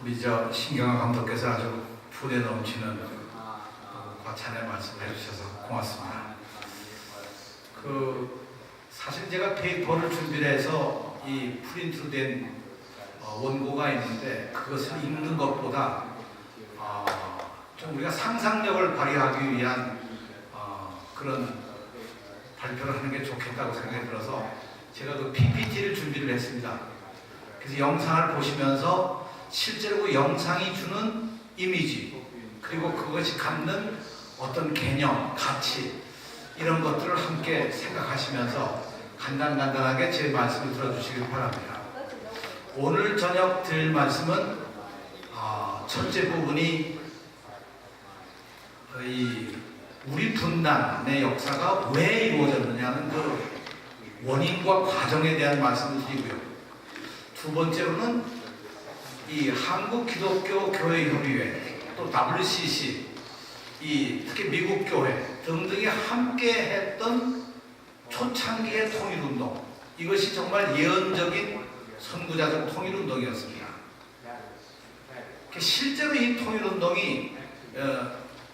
우리 신경화 감독께서 아주 풀에 넘치는 과찬의 말씀을 해주셔서 고맙습니다. 사실 제가 페이퍼를 준비를 해서 이 프린트로 된 원고가 있는데 그것을 읽는 것보다 좀 우리가 상상력을 발휘하기 위한 그런 발표를 하는 게 좋겠다고 생각이 들어서 제가 그 PPT를 준비를 했습니다. 그래서 영상을 보시면서 실제로 그 영상이 주는 이미지 그리고 그것이 갖는 어떤 개념, 가치 이런 것들을 함께 생각하시면서 간단하게 제 말씀을 들어주시길 바랍니다. 오늘 저녁 드릴 말씀은 첫째 부분이 우리 분단의 역사가 왜 이루어졌느냐는 그 원인과 과정에 대한 말씀을 드리고요. 두 번째로는 이 한국기독교교회협의회 또 WCC 특히 미국 교회 등등이 함께 했던 초창기의 통일운동 이것이 정말 예언적인 선구자적 통일운동이었습니다. 실제로 이 통일운동이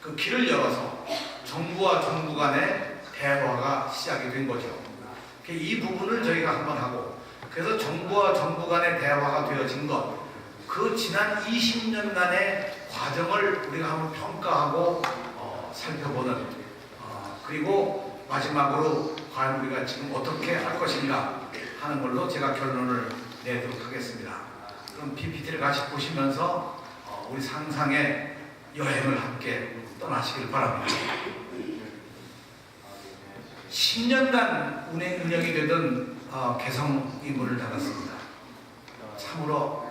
그 길을 열어서 정부와 정부 간의 대화가 시작이 된 거죠. 이 부분을 저희가 한번 하고 그래서 정부와 정부 간의 대화가 되어진 것 그 지난 20년간의 과정을 우리가 한번 평가하고 살펴보는 그리고 마지막으로 과연 우리가 지금 어떻게 할 것인가 하는 걸로 제가 결론을 내도록 하겠습니다. 그럼 PPT를 같이 보시면서 우리 상상의 여행을 함께 떠나시길 바랍니다. 10년간 운영이 되던 개성이 문을 닫았습니다. 참으로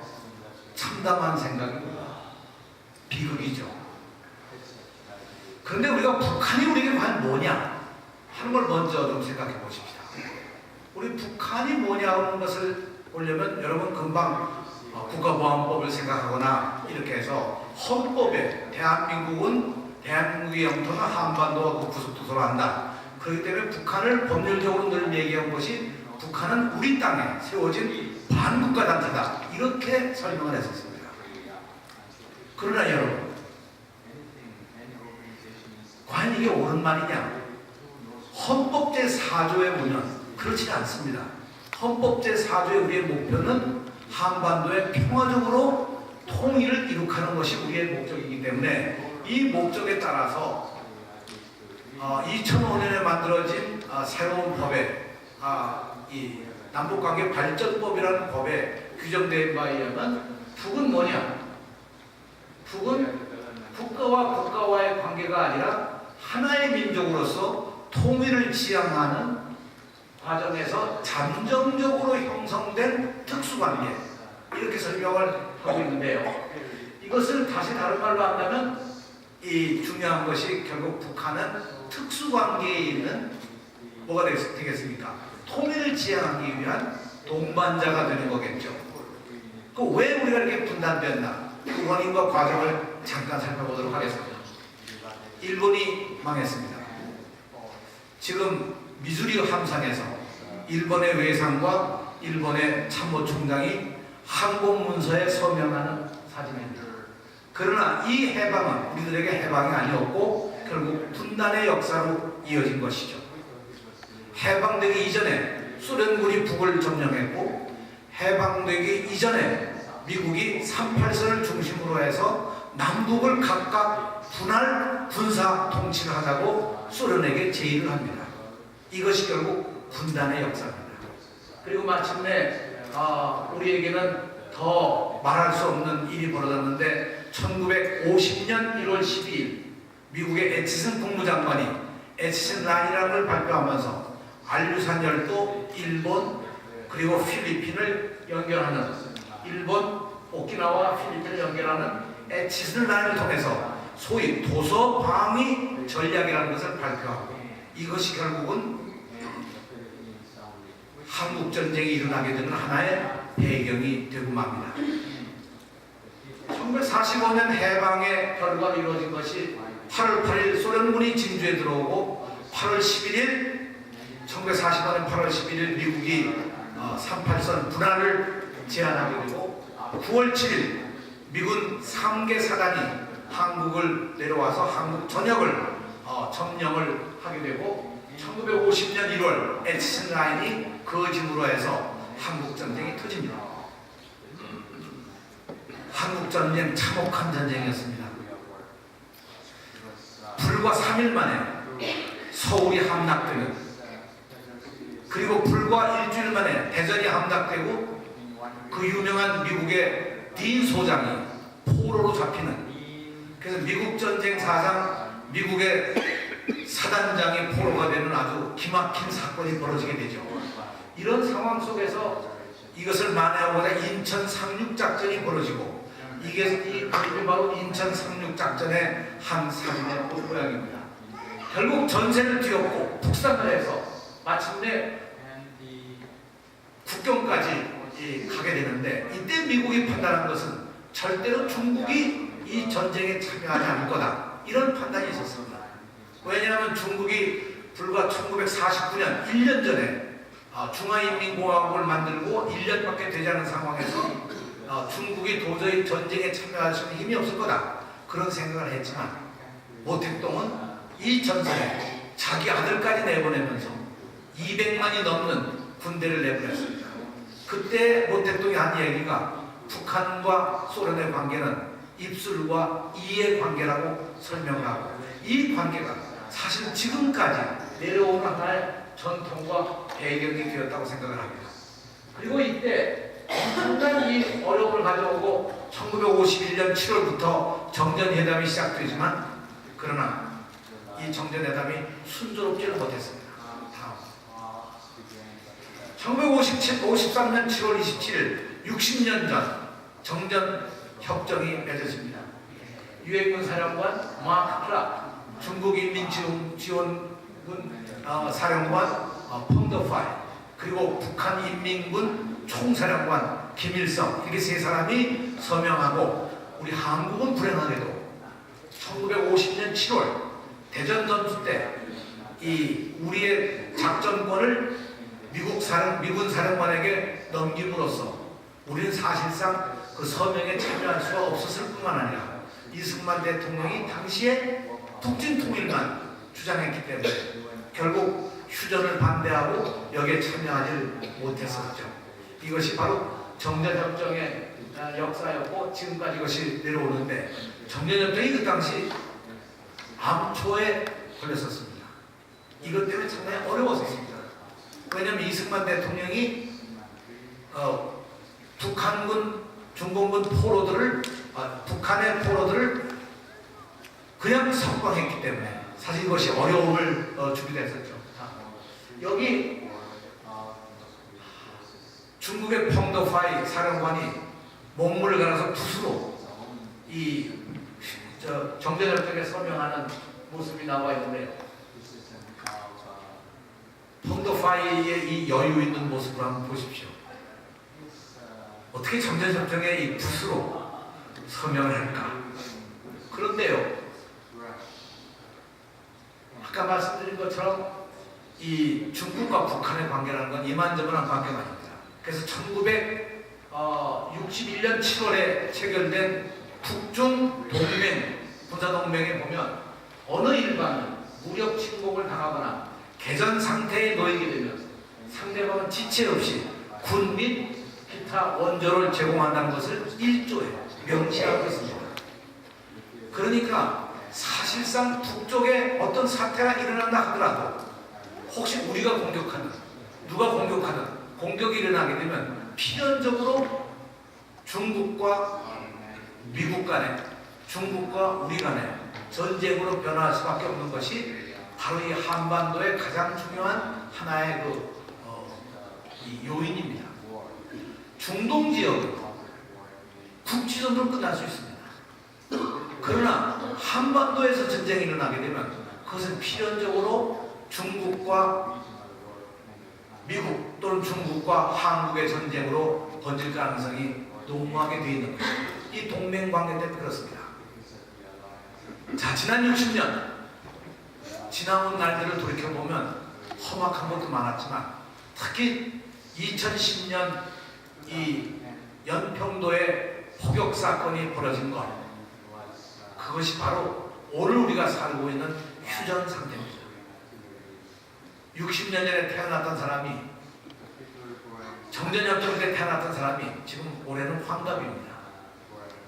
참담한 생각입니다. 비극이죠. 그런데 우리가 북한이 우리에게 과연 뭐냐 하는 걸 먼저 좀 생각해 보십시다. 우리 북한이 뭐냐 하는 것을 보려면 여러분 금방 국가보안법을 생각하거나 이렇게 해서 헌법에 대한민국의 영토는 한반도와 구속도서로 한다. 그렇기 때문에 북한을 법률적으로 늘 얘기한 것이 북한은 우리 땅에 세워진 반국가 단체다. 이렇게 설명을 했었습니다. 그러나 여러분, 과연 이게 옳은 말이냐? 헌법 제4조에 보면 그렇지 않습니다. 헌법 제4조의 우리의 목표는 한반도의 평화적으로 통일을 이룩하는 것이 우리의 목적이기 때문에 이 목적에 따라서 2005년에 만들어진 새로운 법에 이 남북관계 발전법이라는 법에 규정된 바에 의하면 북은 뭐냐? 북은 국가와 국가와의 관계가 아니라 하나의 민족으로서 통일을 지향하는 과정에서 잠정적으로 형성된 특수관계 이렇게 설명을 하고 있는데요. 이것을 다시 다른 말로 한다면 이 중요한 것이 결국 북한은 특수관계에 있는 뭐가 되겠습니까? 통일을 지향하기 위한 동반자가 되는 거겠죠. 왜 우리가 이렇게 분단되었나? 그 원인과 과정을 잠깐 살펴보도록 하겠습니다. 일본이 망했습니다. 지금 미주리 함상에서 일본의 외상과 일본의 참모총장이 항복문서에 서명하는 사진입니다. 그러나 이 해방은 우리들에게 해방이 아니었고 결국 분단의 역사로 이어진 것이죠. 해방되기 이전에 소련군이 북을 점령했고 해방되기 이전에 미국이 38선을 중심으로 해서 남북을 각각 분할 군사 통치를 하자고 소련에게 제의를 합니다. 이것이 결국 분단의 역사입니다. 그리고 마침내 우리에게는 더 말할 수 없는 일이 벌어졌는데 1950년 1월 12일 미국의 에치슨 국무장관이 에치슨 라인이라는 걸 발표하면서 알류산 열도 일본 그리고 필리핀을 연결하는 일본, 오키나와 필리핀을 연결하는 에치슨 라인을 통해서 소위 도서 방위 전략이라는 것을 발표하고 이것이 결국은 한국전쟁이 일어나게 되는 하나의 배경이 되고 맙니다. 1945년 해방의 결과로 이루어진 것이 8월 8일 소련군이 진주에 들어오고 8월 11일 1945년 8월 11일 미국이 38선 분할을 제안하게 되고 9월 7일 미군 3개 사단이 한국을 내려와서 한국 전역을 점령을 하게 되고 1950년 1월 엑센라인이 거짐으로 해서 한국전쟁이 터집니다. 한국전쟁 참혹한 전쟁이었습니다. 불과 3일 만에 서울이 함락되는, 그리고 불과 일주일 만에 대전이 함락되고 그 유명한 미국의 딘 소장이 포로로 잡히는, 그래서 미국 전쟁 사상 미국의 사단장이 포로가 되는 아주 기막힌 사건이 벌어지게 되죠. 이런 상황 속에서 이것을 만회하고자 인천 상륙작전이 벌어지고, 이게 바로 인천 상륙작전의 한 사진의 모양입니다. 결국 전세를 뒤엎고 북상을 해서 마침내 국경까지 가게 되는데, 이때 미국이 판단한 것은 절대로 중국이 이 전쟁에 참여하지 않을 거다, 이런 판단이 있었습니다. 왜냐하면 중국이 불과 1949년 1년 전에 중화인민공화국을 만들고 1년밖에 되지 않은 상황에서 중국이 도저히 전쟁에 참여할 수 있는 힘이 없을 거다, 그런 생각을 했지만 모택동은 이 전선에 자기 아들까지 내보내면서 200만이 넘는 군대를 내보냈습니다. 그때 모택동이 한 얘기가 북한과 소련의 관계는 입술과 이의 관계라고 설명을 하고, 이 관계가 사실 지금까지 내려오는 하나의 전통과 배경이 되었다고 생각을 합니다. 그리고 이때 엄청난 이 어려움을 가져오고 1951년 7월부터 정전회담이 시작되지만, 그러나 이 정전회담이 순조롭지는 못했습니다. 다음 1953년 7월 27일 60년 전 정전협정이 맺어집니다. 유엔군 사령관 마크 클락, 중국인민지원군 사령관 펑더파이, 그리고 북한인민군 총사령관 김일성, 이렇게 세 사람이 서명하고, 우리 한국은 불행하게도 1950년 7월 대전 전투 때 이 우리의 작전권을 미군 사령관에게 넘김으로써 우리는 사실상 그 서명에 참여할 수가 없었을 뿐만 아니라 이승만 대통령이 당시에 북진 통일만 주장했기 때문에 결국 휴전을 반대하고 여기에 참여하지 못했었죠. 이것이 바로 정전협정의 역사였고, 지금까지 이것이 내려오는데, 정전협정이 그 당시 암초에 걸렸었습니다. 이것 때문에 상당히 어려웠었습니다. 왜냐하면 이승만 대통령이 북한군, 중공군 포로들을, 북한의 포로들을 그냥 석방했기 때문에 사실 이것이 어려움을 주기도 했었죠. 여기 중국의 펑더파이 사령관이 목물을 갈아서 붓으로 이 정전협정에 서명하는 모습이 나와 있는데요. 펑더파이의 이 여유 있는 모습을 한번 보십시오. 어떻게 정전협정에 이 붓으로 서명을 할까? 그런데요, 아까 말씀드린 것처럼 이 중국과 북한의 관계라는 건 이만저만한 관계가 아닙니다. 그래서 1961년 7월에 체결된 북중 동맹, 군사동맹에 보면 어느 일반은 무력 침공을 당하거나 개전 상태에 놓이게 되면 상대방은 지체 없이 군 및 기타 원조를 제공한다는 것을 1조에 명시하고 있습니다. 그러니까 사실상 북쪽에 어떤 사태가 일어난다 하더라도 혹시 우리가 공격하든 누가 공격하든 공격이 일어나게 되면 필연적으로 중국과 미국 간에, 중국과 우리 간에 전쟁으로 변화할 수밖에 없는 것이 바로 이 한반도의 가장 중요한 하나의 이 요인입니다. 중동 지역은 국지전으로 끝날 수 있습니다. 그러나 한반도에서 전쟁이 일어나게 되면 그것은 필연적으로 중국과 미국 또는 중국과 한국의 전쟁으로 번질 가능성이 농후하게 되어 있는 것입니다. 이 동맹관계 때문에 그렇습니다. 자, 지난 60년 지나온 날들을 돌이켜보면 험악한 것도 많았지만 특히 2010년 이 연평도에 포격 사건이 벌어진 것, 그것이 바로 오늘 우리가 살고 있는 휴전 상태입니다. 60년 전에 태어났던 사람이, 정전협정 때 태어났던 사람이 지금 올해는 환갑입니다.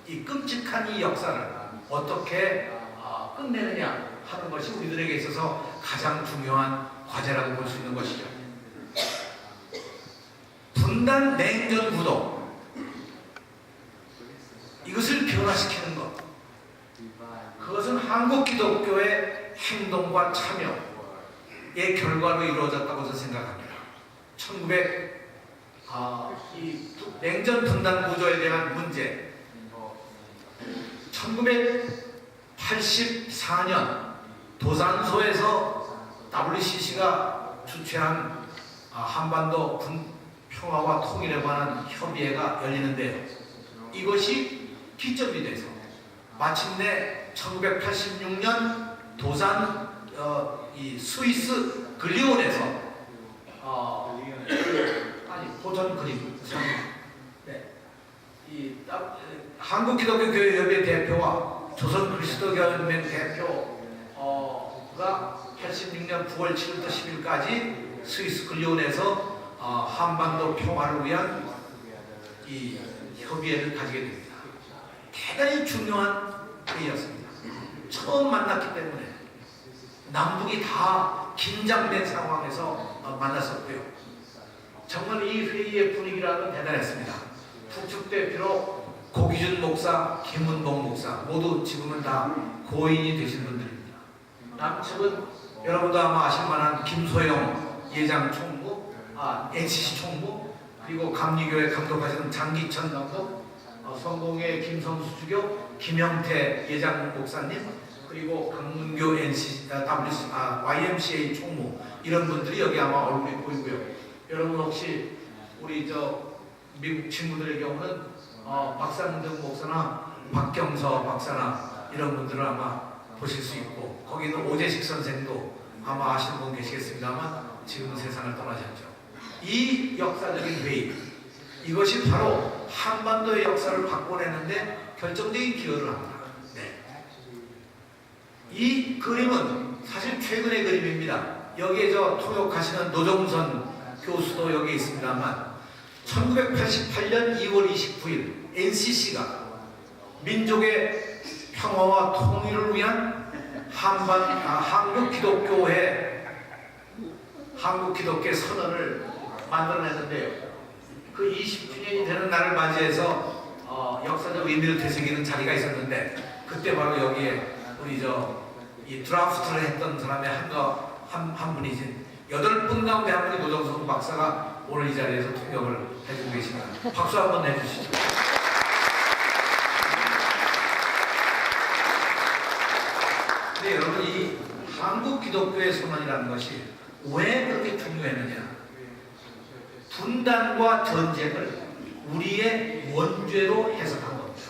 이 끔찍한 이 역사를 어떻게 끝내느냐 하는 것이 우리들에게 있어서 가장 중요한 과제라고 볼 수 있는 것이죠. 분단 냉전 구도, 이것을 변화시키는 것, 그것은 한국 기독교의 행동과 참여의 결과로 이루어졌다고 저는 생각합니다. 이 냉전 분단 구조에 대한 문제, 1984년 도산소에서 WCC가 주최한 한반도 평화와 통일에 관한 협의회가 열리는데요. 이것이 기점이 돼서 마침내 1986년 도산 이 스위스 글리온에서 보전 그림, 네. 한국기독교교회협의 대표와 조선그리스도교연맹 대표가 86년 9월 7일부터 10일까지 스위스 글리온에서 한반도 평화를 위한 이 협의회를 가지게 됩니다. 대단히 중요한 회의였습니다. 처음 만났기 때문에 남북이 다 긴장된 상황에서 만났었고요. 정말 이 회의의 분위기라는 대단했습니다. 북측 대표로 고기준 목사, 김은봉 목사, 모두 지금은 다 고인이 되신 분들입니다. 남측은 여러분도 아마 아실 만한 김소영 예장 총무, NCC 총무, 그리고 감리교회 감독하시는 장기천 감독, 성공회 김성수 주교, 김영태 예장 목사님, 그리고 강문교 YMCA 총무, 이런 분들이 여기 아마 얼굴이 보이고요. 여러분 혹시 우리 미국 친구들의 경우는 박상등 목사나 박경서 박사나 이런 분들을 아마 보실 수 있고, 거기는 오재식 선생도 아마 아시는 분 계시겠습니다만 지금은 세상을 떠나셨죠. 이 역사적인 회의, 이것이 바로 한반도의 역사를 바꿔내는데 결정적인 기여를 합니다. 네. 이 그림은 사실 최근의 그림입니다. 여기에 통역하시는 노정선 교수도 여기 있습니다만 1988년 2월 29일 NCC가 민족의 평화와 통일을 위한 한국기독교회 선언을 만들어냈는데요. 그 20주년이 되는 날을 맞이해서 역사적 의미를 되새기는 자리가 있었는데, 그때 바로 여기에 우리 이 드라프트를 했던 사람의 한 분이신 8분 가운데 한 분이 노정선 박사가 오늘 이 자리에서 통역을 해주고 계십니다. 박수 한번 내주시죠. 근데 여러분, 이 한국 기독교의 선언이라는 것이 왜 그렇게 중요했느냐? 분단과 전쟁을 우리의 원죄로 해석한 겁니다.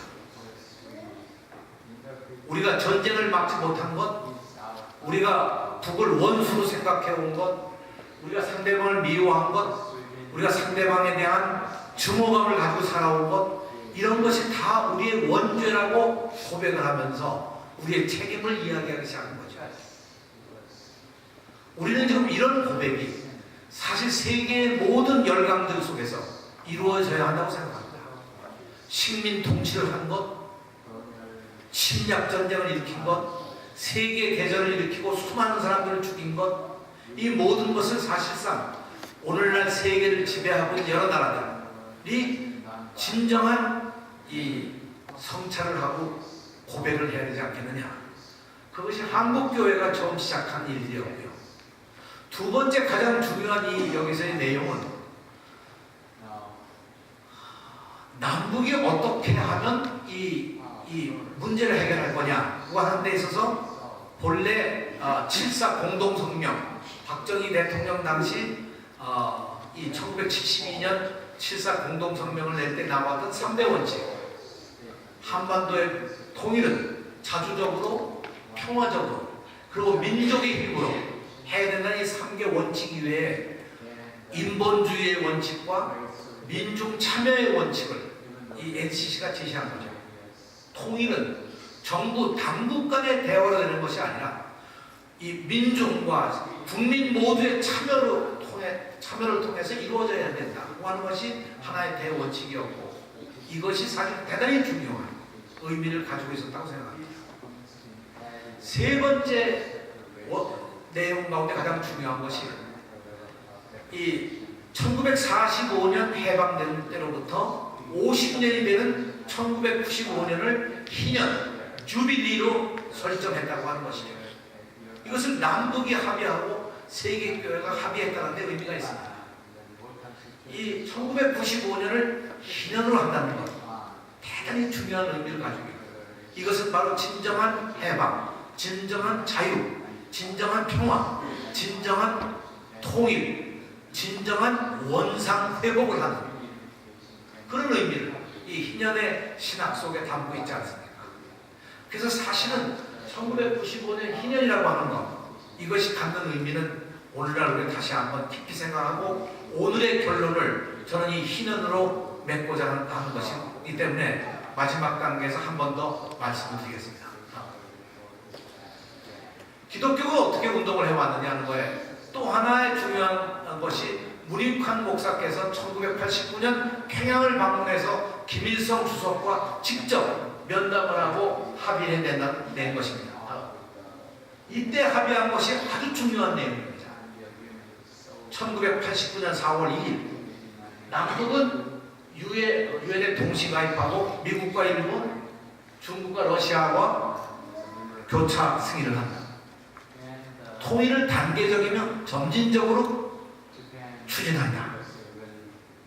우리가 전쟁을 막지 못한 것, 우리가 북을 원수로 생각해 온 것, 우리가 상대방을 미워한 것, 우리가 상대방에 대한 증오감을 가지고 살아온 것, 이런 것이 다 우리의 원죄라고 고백을 하면서 우리의 책임을 이야기하기 시작한 거죠. 우리는 지금 이런 고백이 사실 세계의 모든 열강들 속에서 이루어져야 한다고 생각합니다. 식민 통치를 한 것, 침략 전쟁을 일으킨 것, 세계 대전을 일으키고 수많은 사람들을 죽인 것, 이 모든 것은 사실상 오늘날 세계를 지배하고 있는 여러 나라들이 진정한 이 성찰을 하고 고백을 해야 되지 않겠느냐. 그것이 한국교회가 처음 시작한 일이었고요. 두 번째 가장 중요한 여기서의 내용은 남북이 어떻게 하면 이 문제를 해결할 거냐고 하는 데 있어서 본래 7.4 공동성명, 박정희 대통령 당시 이 1972년 7.4 공동성명을 낼 때 나왔던 3대 원칙, 한반도의 통일은 자주적으로, 평화적으로, 그리고 민족의 힘으로 해야 된다는 이 3개 원칙 이외에 인본주의의 원칙과 민중 참여의 원칙을 이 NCC가 제시한 거죠. 통일은 정부 당국 간의 대화로 되는 것이 아니라 이 민중과 국민 모두의 참여를 통해서 이루어져야 된다고 하는 것이 하나의 대원칙이었고, 이것이 사실 대단히 중요한 의미를 가지고 있었다고 생각합니다. 세 번째 내용 가운데 가장 중요한 것이 이 1945년 해방된 때로부터 50년이 되는 1995년을 희년 주빌리로 설정했다고 하는 것이죠. 이것을 남북이 합의하고 세계교회가 합의했다는 데 의미가 있습니다. 이 1995년을 희년으로 한다는 것, 대단히 중요한 의미를 가지고 있습니다. 이것은 바로 진정한 해방, 진정한 자유, 진정한 평화, 진정한 통일, 진정한 원상 회복을 하는 그런 의미를 이 희년의 신학 속에 담고 있지 않습니까? 그래서 사실은 1995년 희년이라고 하는 것, 이것이 갖는 의미는 오늘날 우리 다시 한번 깊이 생각하고 오늘의 결론을 저는 이 희년으로 맺고자 하는 것이기 때문에 마지막 단계에서 한 번 더 말씀을 드리겠습니다. 기독교가 어떻게 운동을 해왔느냐 하는 거에 또 하나의 중요한 것이 문익환 목사께서 1989년 평양을 방문해서 김일성 주석과 직접 면담을 하고 합의를 낸 것입니다. 이때 합의한 것이 아주 중요한 내용입니다. 1989년 4월 2일 남북은 유엔에 동시 가입하고 미국과 일본, 중국과 러시아와 교차 승인을 한다. 통일을 단계적이며 점진적으로 추진한다.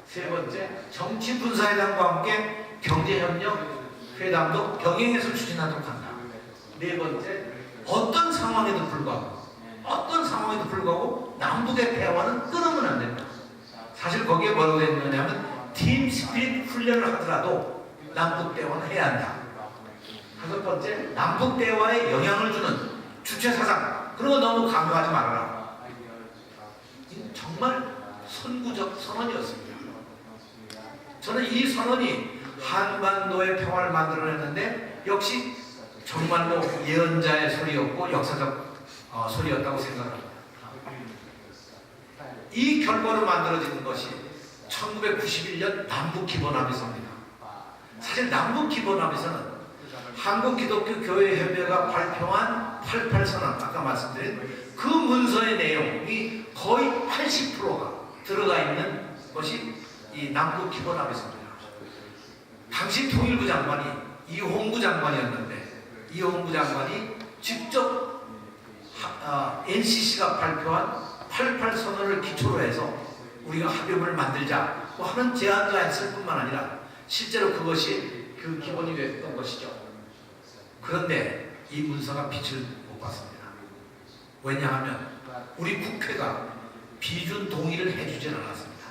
세 번째, 정치 군사회담과 함께 경제협력 회담도 병행해서 추진하도록 한다. 네 번째, 어떤 상황에도 불구하고 남북의 대화는 끊으면 안 된다. 사실 거기에 뭐라고 했느냐면 팀 스피릿 훈련을 하더라도 남북 대화는 해야 한다. 다섯 번째, 남북 대화에 영향을 주는 주체 사상, 그런 거 너무 강요하지 말아라. 정말 선구적 선언이었습니다. 저는 이 선언이 한반도의 평화를 만들어냈는데 역시 정말로 예언자의 소리였고 역사적 소리였다고 생각합니다. 이 결과로 만들어지는 것이 1991년 남북기본합의서입니다. 사실 남북기본합의서는 한국기독교교회협회가 발표한 88선언, 아까 말씀드린 그 문서의 내용이 거의 80%가 들어가 있는 것이 이 남북기본합의서입니다. 당시 통일부 장관이 이홍구 장관이었는데 이홍구 장관이 직접 NCC가 발표한 88선언을 기초로 해서 우리가 합의문을 만들자 하는 제안도 했을 뿐만 아니라 실제로 그것이 그 기본이 됐던 것이죠. 그런데 이 문서가 빛을 못 봤습니다. 왜냐하면 우리 국회가 비준 동의를 해주질 않았습니다.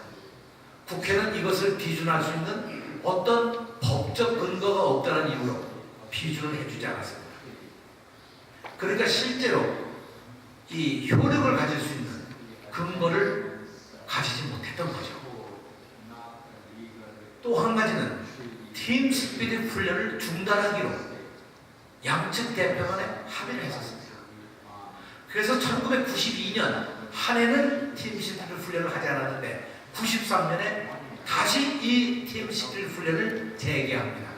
국회는 이것을 비준할 수 있는 어떤 법적 근거가 없다는 이유로 비준을 해주지 않았습니다. 그러니까 실제로 이 효력을 가질 수 있는 근거를 가지지 못했던 거죠. 또 한 가지는 팀 스피릿 훈련을 중단하기로 양측 대표 간에 합의를 했었습니다. 그래서 1992년 한 해는 팀 스피릿 훈련을 하지 않았는데 93년에 다시 이 팀 스피릿 훈련을 재개합니다.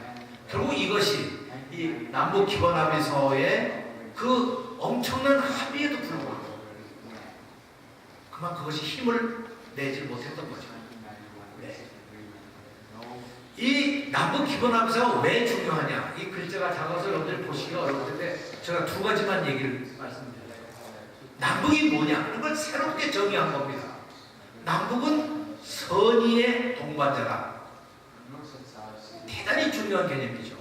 결국 이것이 이 남북기본합의서의 그 엄청난 합의에도 불구하고 그만 그것이 힘을 내지 못했던 거죠. 네. 이 남북기본합의서가 왜 중요하냐? 이 글자가 작아서 여러분들이 보시기가 어려울 텐데 제가 두 가지만 얘기를 말씀드려요. 남북이 뭐냐? 이걸 새롭게 정의한 겁니다. 남북은 선의의 동반자다. 대단히 중요한 개념이죠.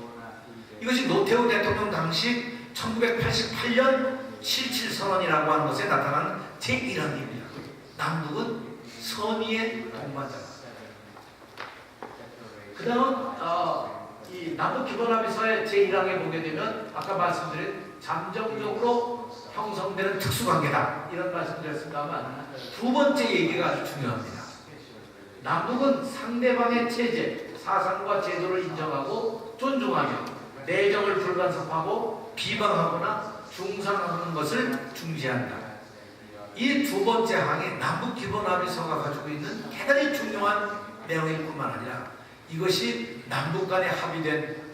이것이 노태우 대통령 당시 1988년 77선언이라고 하는 것에 나타난 제1항입니다. 남북은 선의의 동반자다. 그 다음 이 남북기본합의서의 제1항에 보게 되면 아까 말씀드린 잠정적으로 형성되는 특수관계다 이런 말씀드렸습니다만 두 번째 얘기가 아주 중요합니다. 남북은 상대방의 체제, 사상과 제도를 인정하고 존중하며 내정을 불간섭하고 비방하거나 중상하는 것을 중지한다. 이 두 번째 항이 남북기본합의서가 가지고 있는 대단히 중요한 내용일 뿐만 아니라 이것이 남북 간에 합의된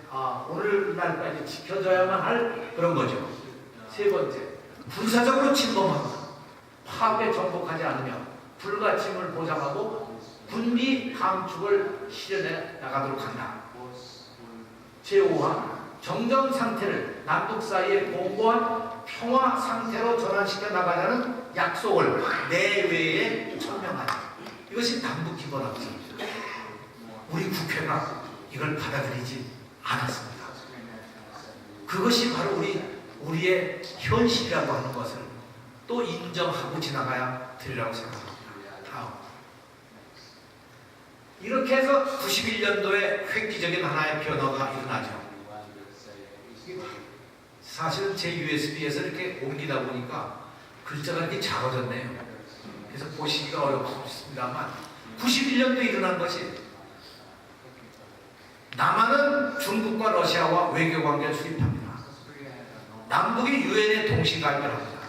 오늘날까지 지켜져야만 할 그런 거죠. 세 번째, 군사적으로 침범하거나 파괴 정복하지 않으며 불가침을 보장하고 군비 감축을 실현해 나가도록 한다. 제5항, 정전 상태를 남북 사이에 공고한 평화 상태로 전환시켜 나가자는 약속을 내외에 천명하다. 이것이 남북기본합의서입니다. 우리 국회가 이걸 받아들이지 않았습니다. 그것이 바로 우리의 현실이라고 하는 것을 또 인정하고 지나가야 되리라고 생각합니다. 다음. 이렇게 해서 91년도에 획기적인 하나의 변화가 일어나죠. 사실은 제 USB에서 이렇게 옮기다 보니까 글자가 이렇게 작아졌네요. 그래서 보시기가 어렵습니다만 91년도에 일어난 것이 남한은 중국과 러시아와 외교관계를 수립합니다. 남북이 유엔에 동시가입을 합니다.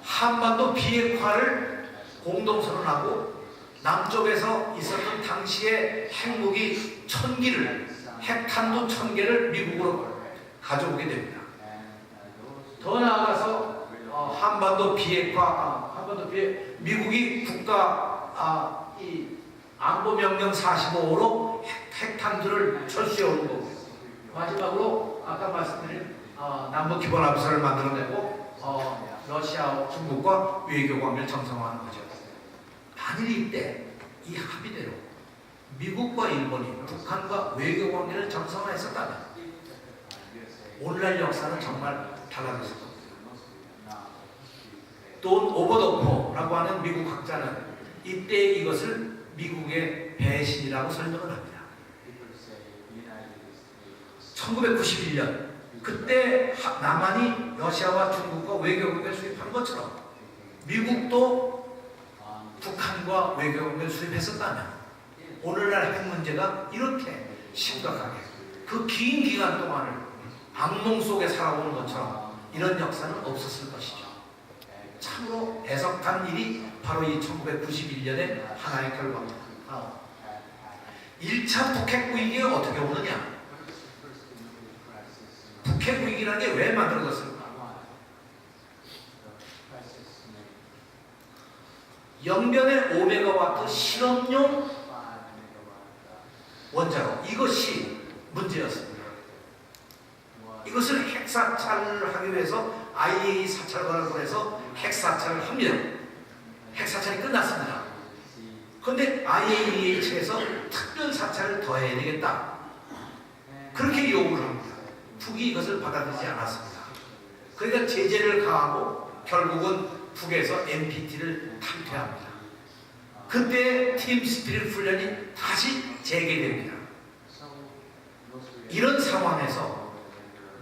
한반도 비핵화를 공동선언하고 남쪽에서 있었던 당시의 핵무기 1000기를 핵탄두 1000개를 미국으로 가져오게 됩니다. 더 나아가서 한반도 비핵화, 미국이 국가 이 안보명령 45호로 핵탄두를 철수해 오는 거고요. 마지막으로 아까 말씀드린 남북기본합의서를 만들어내고 러시아와 중국과 외교관계를 정상화하는 거죠. 만일 이때 이 합의대로 미국과 일본이 북한과 외교관계를 정상화했었다면 오늘날 역사는 정말 달라졌을 겁니다. 돈 오버더코라고 하는 미국 학자는 이때 이것을 미국의 배신이라고 설명을 합니다. 1991년 그때 남한이 러시아와 중국과 외교관계를 수립한 것처럼 미국도 북한과 외교관계를 수립했었다면 오늘날 핵 문제가 이렇게 심각하게 그 긴 기간 동안을 악몽 속에 살아오는 것처럼 이런 역사는 없었을 것이죠. 참으로 애석한 일이 바로 이 1991년의 하나의 결과입니다. 1차 북핵 위기가 어떻게 오느냐? 북핵 위기라는 게 왜 만들어졌을까? 영변의 5메가와트 실험용 원자로 이것이 문제였습니다. 이것을 핵사찰을 하기 위해서 IAEA 사찰관을 보내서 핵사찰을 합니다. 핵사찰이 끝났습니다. 그런데 IAEA 측에서 특별 사찰을 더 해야 되겠다. 그렇게 요구를 합니다. 북이 이것을 받아들이지 않았습니다. 그러니까 제재를 가하고 결국은 북에서 NPT를 탈퇴합니다. 그때 팀 스피릿 훈련이 다시 재개됩니다. 이런 상황에서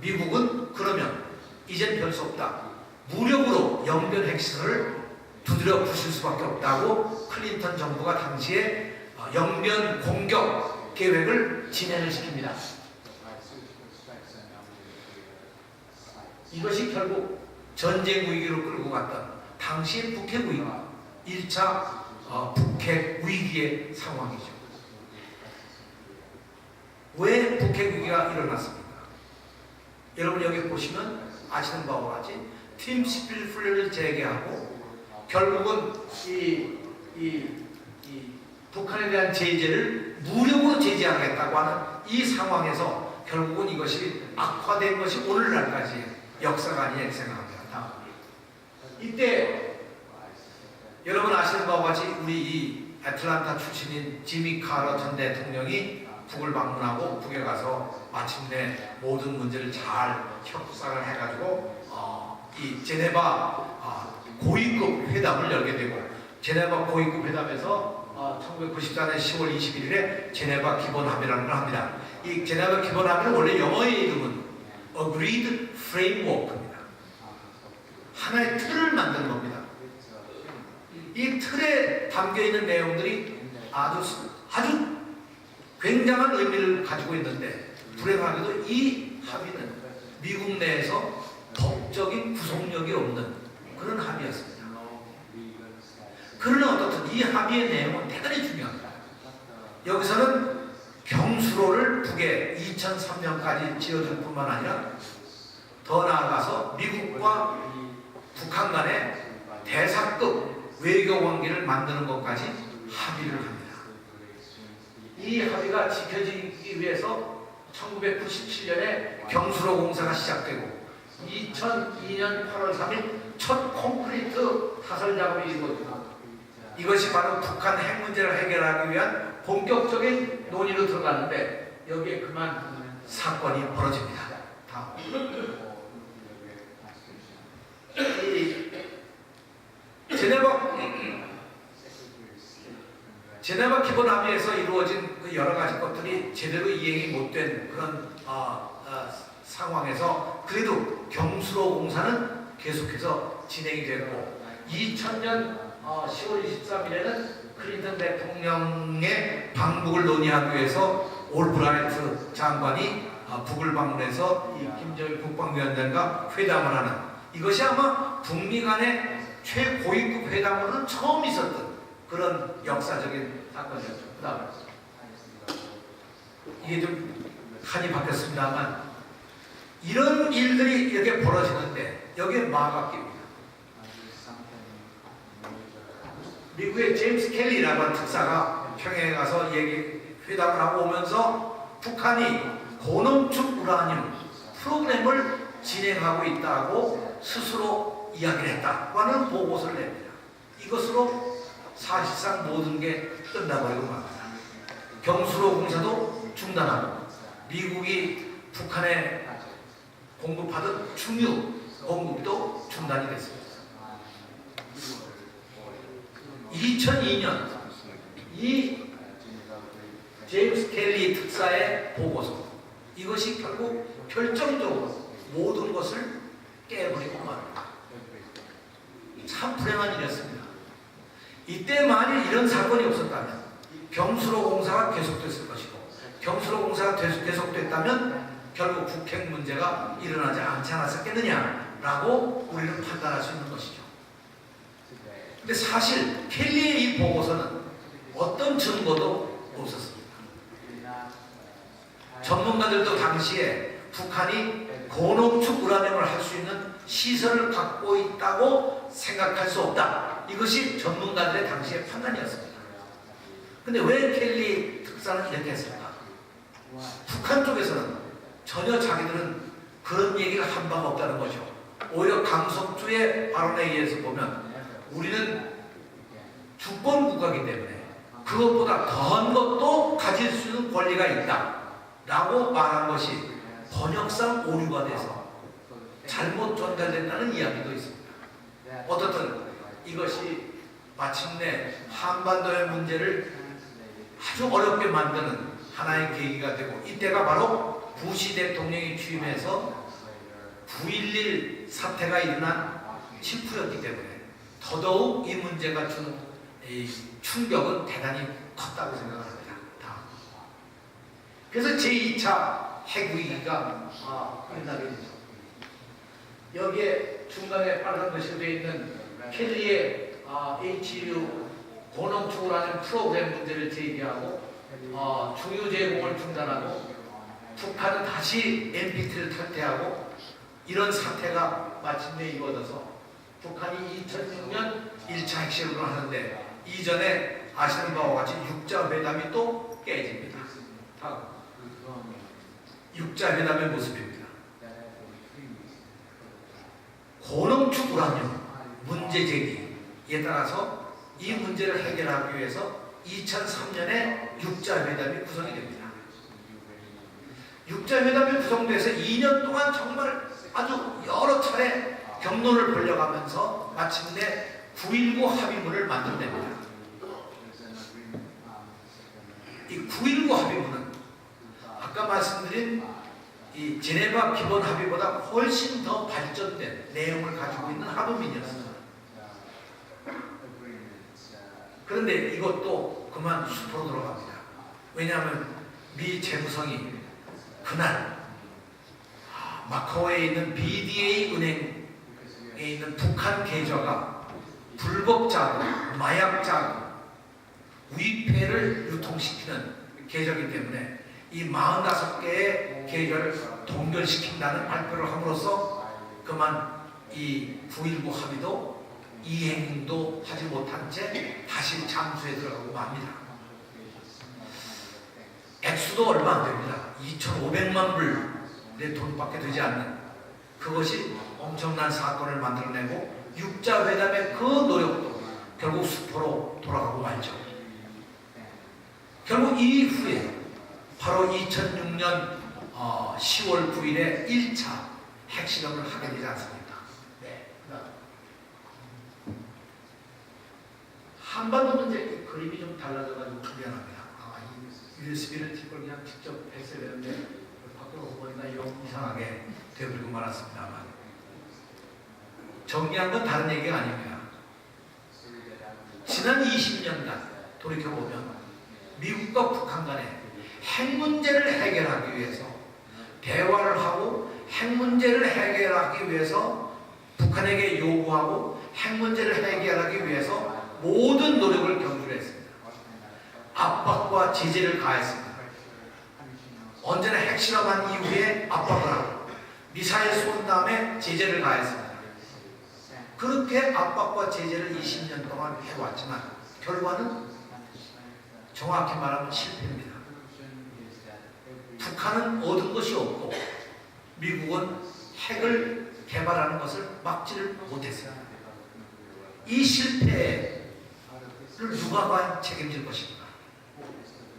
미국은 그러면 이젠 별 수 없다. 무력으로 영변 핵시설을 두드려 부실 수밖에 없다고 클린턴 정부가 당시에 영변 공격 계획을 진행을 시킵니다. 이것이 결국 전쟁 위기로 끌고 갔던 당시의 북핵 위기, 1차 북핵 위기의 상황이죠. 왜 북핵 위기가 일어났습니까? 여러분 여기 보시면 아시는 바와 같이 팀 스피릿 훈련을 재개하고 결국은 이 북한에 대한 제재를 무력으로 제재하겠다고 하는 이 상황에서 결국은 이것이 악화된 것이 오늘날까지 역사가 아니냐 생각합니다. 이때 여러분 아시는 바와 같이 우리 이 애틀란타 출신인 지미 카러 전 대통령이 북을 방문하고 북에 가서 마침내 모든 문제를 잘 협상을 해가지고 이 제네바 고위급 회담을 열게 되고 제네바 고위급 회담에서 1994년 10월 21일에 제네바 기본합의라는 걸 합니다. 이 제네바 기본합의는 원래 영어의 이름은 Agreed Framework입니다. 하나의 틀을 만드는 겁니다. 이 틀에 담겨있는 내용들이 아주 굉장한 의미를 가지고 있는데 불행하게도 이 합의는 미국 내에서 법적인 구속력이 없는 그런 합의였습니다. 그러나 어떻든 이 합의의 내용은 대단히 중요합니다. 여기서는 경수로를 북에 2003년까지 지어줄 뿐만 아니라 더 나아가서 미국과 북한 간의 대사급 외교 관계를 만드는 것까지 합의를 합니다. 이 합의가 지켜지기 위해서 1997년에 경수로 공사가 시작되고 2002년 8월 3일 첫 콘크리트 타설 작업이 이루어집니다. 이것이 바로 북한 핵 문제를 해결하기 위한 본격적인 논의로 들어갔는데 여기에 그만 사건이 벌어집니다. 다음. 제네바 기본 합의에서 이루어진 그 여러 가지 것들이 제대로 이행이 못된 그런 상황에서 그래도 경수로 공사는 계속해서 진행이 됐고 2000년 10월 23일에는 클린턴 대통령의 방북을 논의하기 위해서 올브라이트 장관이 북을 방문해서 이 김정일 국방위원장과 회담을 하는 이것이 아마 북미 간의 최고위급 회담으로는 처음 있었던 그런 역사적인 사건이었죠. 그 다음에 이게 좀 칸이 바뀌었습니다만 이런 일들이 이렇게 벌어지는데 여기에 뭐가 낍니다. 미국의 제임스 켈리라고 하는 특사가 평양에 가서 회담을 하고 오면서 북한이 고농축 우라늄 프로그램을 진행하고 있다고 스스로 이야기를 했다고 하는 보고서를 냅니다. 이것으로 사실상 모든 게 끝나버리고 맙니다. 경수로 공사도 중단하고 미국이 북한에 공급하던 중유 공급도 중단이 됐습니다. 2002년 이 제임스 켈리 특사의 보고서 이것이 결국 결정적으로 모든 것을 깨버리고 말합니다. 참 불행한 일이었습니다. 이때 만일 이런 사건이 없었다면 경수로 공사가 계속됐을 것이고 경수로 공사가 계속됐다면 결국 북핵 문제가 일어나지 않지 않았겠느냐라고 우리는 판단할 수 있는 것이죠. 근데 사실 켈리의 이 보고서는 어떤 증거도 없었습니다. 전문가들도 당시에 북한이 고농축 우라늄을 할 수 있는 시설을 갖고 있다고 생각할 수 없다. 이것이 전문가들의 당시의 판단이었습니다. 근데 왜 켈리 특사는 이렇게 했을까? 북한 쪽에서는 전혀 자기들은 그런 얘기를 한 바가 없다는 거죠. 오히려 강석주의 발언에 의해서 보면 우리는 주권 국가이기 때문에 그것보다 더한 것도 가질 수 있는 권리가 있다 라고 말한 것이 번역상 오류가 돼서 잘못 전달된다는 이야기도 있습니다. 어떻든 이것이 마침내 한반도의 문제를 아주 어렵게 만드는 하나의 계기가 되고 이때가 바로 부시 대통령이 취임해서 9.11 사태가 일어난 직후였기 때문에 더더욱 이 문제가 주는 이 충격은 대단히 컸다고 생각합니다. 다음. 그래서 제2차 핵위기가 일어나게 되죠. 여기에 중간에 빨간 글씨로 되어 있는 켈리의 HU 고농축 우라늄 프로그램 문제를 제기하고 중유 제공을 중단하고 북한은 다시 NPT를 탈퇴하고 이런 사태가 마침내 이루어져서 북한이 2006년 1차 핵실험을 하는데 이전에 아시는 바와 같이 육자회담이 또 깨집니다. 다음. 육자회담의 모습입니다. 고농축 우라늄 문제 제기에 따라서 이 문제를 해결하기 위해서 2003년에 육자회담이 구성이 됩니다. 육자회담이 구성돼서 2년 동안 정말 아주 여러 차례 경론을 벌려가면서 마침내 9.19 합의문을 만들어냅니다. 이 9.19 합의문은 아까 말씀드린 이 제네바 기본 합의보다 훨씬 더 발전된 내용을 가지고 있는 합의문이었습니다. 그런데 이것도 그만 수포로 들어갑니다. 왜냐하면 미 재무성이 그날 마카오에 있는 BDA 은행에 있는 북한 계좌가 불법 자금, 마약 자금, 위패를 유통시키는 계좌이기 때문에 이 45개의 계좌를 동결시킨다는 발표를 함으로써 그만 이 9.19 합의도 이행도 하지 못한 채 다시 잠수에 들어가고 맙니다. 액수도 얼마 안 됩니다. 2,500만 불의 돈밖에 되지 않는 그것이 엄청난 사건을 만들어내고 육자회담의 그 노력도 결국 수포로 돌아가고 말죠. 결국 이후에 바로 2006년 10월 9일에 1차 핵실험을 하게 되지 않습니까? 네. 한반도 문제 그림이 좀 달라져가지고 미안합니다. 이 USB를 팁을 그냥 직접 했어야 되는데 밖으로 보니까 이상하게 되어버리고 말았습니다만 정리한 건 다른 얘기가 아닙니다. 지난 20년간 돌이켜보면 미국과 북한 간에 핵 문제를 해결하기 위해서 대화를 하고 핵 문제를 해결하기 위해서 북한에게 요구하고 핵 문제를 해결하기 위해서 모든 노력을 경주했습니다. 압박과 제재를 가했습니다. 언제나 핵실험한 이후에 압박을 하고 미사일 쏜 다음에 제재를 가했습니다. 그렇게 압박과 제재를 20년 동안 해왔지만 결과는 정확히 말하면 실패입니다. 북한은 얻은 것이 없고 미국은 핵을 개발하는 것을 막지를 못했습니다. 이 실패를 누가 과연 책임질 것인가?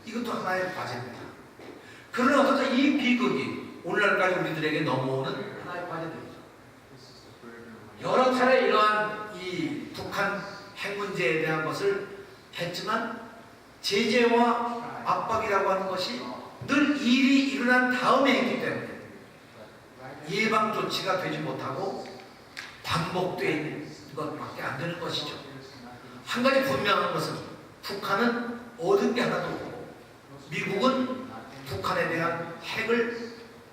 이것도 하나의 과제입니다. 그러나 어쨌든 이 비극이 오늘날까지 우리들에게 넘어오는 하나의 과제들이죠. 여러 차례 이러한 이 북한 핵 문제에 대한 것을 했지만 제재와 압박이라고 하는 것이 늘 일이 일어난 다음에 했기 때문에 예방 조치가 되지 못하고 반복되는 것밖에 안 되는 것이죠. 한 가지 분명한 것은 북한은 얻은 게 하나도 없고 미국은 북한에 대한 핵을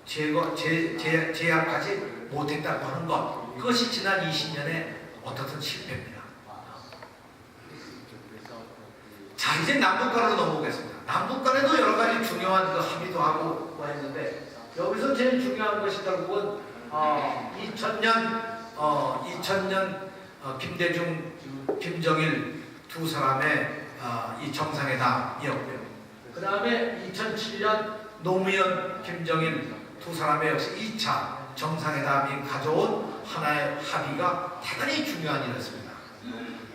제약하지 못했다고 하는 것, 그것이 지난 20년의 어떻든 실패입니다. 자, 이제 남북간으로 넘어오겠습니다. 남북간에도 여러 가지 중요한 그 합의도 하고 했는데 여기서 제일 중요한 것이 결국은 2000년 김대중, 김정일 두 사람의 이 정상회담이었고요. 그 다음에 2007년 노무현, 김정일 두 사람의 역시 2차 정상회담이 가져온 하나의 합의가 대단히 중요한 일이었습니다.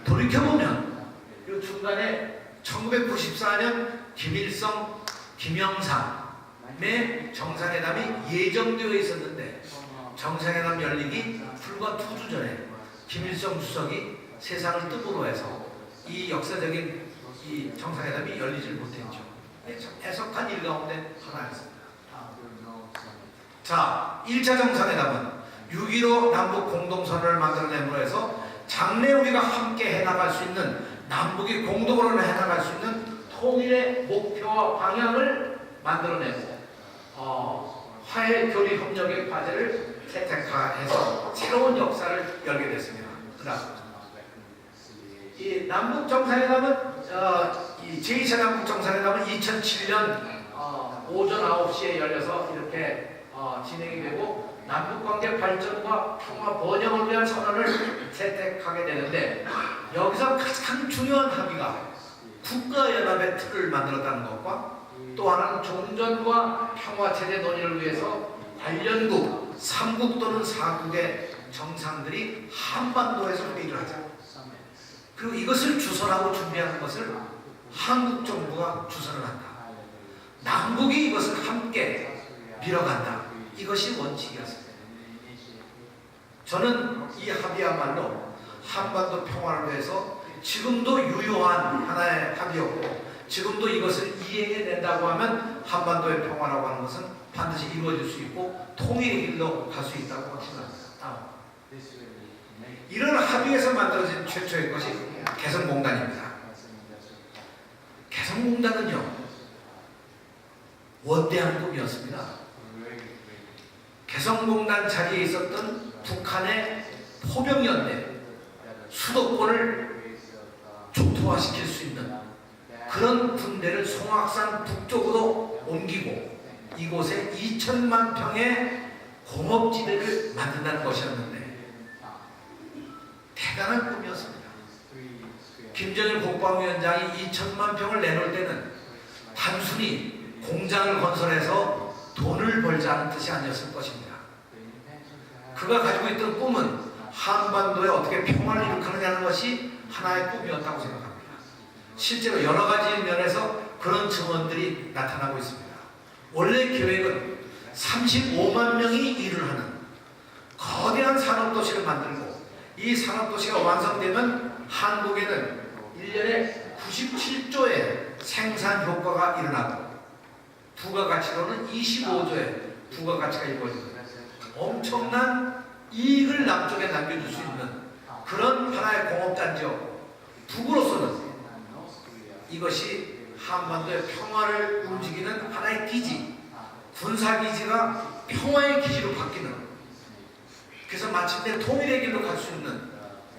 돌이켜보면 이 중간에 1994년 김일성, 김영삼의 정상회담이 예정되어 있었는데 정상회담 열리기 불과 2주 전에 김일성 주석이 세상을 뜻으로 해서 이 역사적인 이 정상회담이 열리질 못했죠. 애석한 일 가운데 하나였습니다. 자, 1차 정상회담은 6.15 남북 공동선언을 만들어냄으로 해서 장래 우리가 함께 해나갈 수 있는 남북이 공동으로 해나갈 수 있는 통일의 목표와 방향을 만들어내고 화해 교리 협력의 과제를 채택해서 새로운 역사를 열게 됐습니다. 그다음 이 남북 정상회담은 이 제2차 남북 정상회담은 2007년 오전 9시에 열려서 이렇게 진행이 되고 남북관계 발전과 평화 번영을 위한 선언을 채택하게 되는데 여기서 가장 중요한 합의가 국가연합의 틀을 만들었다는 것과 또 하나는 종전과 평화체제 논의를 위해서 관련국 3국 또는 4국의 정상들이 한반도에서 회의를 하자. 그리고 이것을 주선하고 준비하는 것을 한국 정부가 주선을 한다. 남북이 이것을 함께 밀어간다. 이것이 원칙이었습니다. 저는 이 합의야말로 한반도 평화를 위해서 지금도 유효한 하나의 합의였고 지금도 이것을 이행해낸다고 하면 한반도의 평화라고 하는 것은 반드시 이루어질 수 있고 통일의 길로 갈 수 있다고 생각합니다. 이런 합의에서 만들어진 최초의 것이 개성공단입니다. 개성공단은요 원대한국이었습니다. 개성공단 자리에 있었던 북한의 포병연대 수도권을 초토화시킬 수 있는 그런 군대를 송악산 북쪽으로 옮기고 이곳에 2천만 평의 공업지대를 만든다는 것이었는데 대단한 꿈이었습니다. 김정일 국방위원장이 2천만 평을 내놓을 때는 단순히 공장을 건설해서 돈을 벌자는 뜻이 아니었을 것입니다. 그가 가지고 있던 꿈은 한반도에 어떻게 평화를 일으키느냐는 것이 하나의 꿈이었다고 생각합니다. 실제로 여러 가지 면에서 그런 증언들이 나타나고 있습니다. 원래 계획은 35만 명이 일을 하는 거대한 산업도시를 만들고 이 산업도시가 완성되면 한국에는 1년에 97조의 생산 효과가 일어나고 부가가치로는 25조의 부가가치가 이루어집니다. 엄청난 이익을 남쪽에 남겨줄 수 있는 그런 하나의 공업단지였고 북으로서는 이것이 한반도의 평화를 움직이는 하나의 기지, 군사기지가 평화의 기지로 바뀌는, 그래서 마침내 통일의 길로 갈 수 있는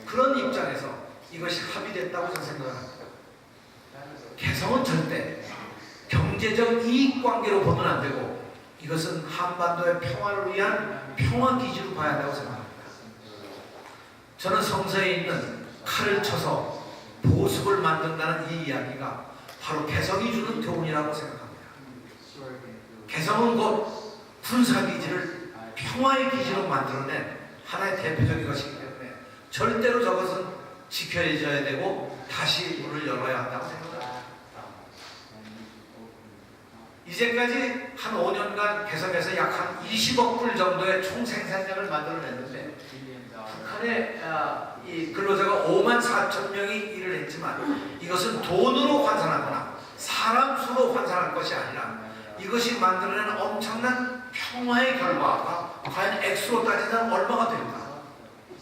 그런 입장에서 이것이 합의됐다고 저는 생각합니다. 개성은 절대 경제적 이익관계로 보면 안 되고 이것은 한반도의 평화를 위한 평화기지로 봐야 한다고 생각합니다. 저는 성서에 있는 칼을 쳐서 보습을 만든다는 이 이야기가 바로 개성이 주는 교훈이라고 생각합니다. 개성은 곧 군사기지를 평화의 기지로 만들어낸 하나의 대표적인 것이기 때문에 절대로 저것은 지켜져야 되고 다시 문을 열어야 한다고 생각합니다. 이제까지 한 5년간 개성에서 약 한 20억 불 정도의 총 생산량을 만들어냈는데 북한의 이 근로자가 5만 4천 명이 일을 했지만 이것은 돈으로 환산하거나 사람 수로 환산할 것이 아니라 이것이 만들어낸 엄청난 평화의 결과가 과연 액수로 따지면 얼마가 될까?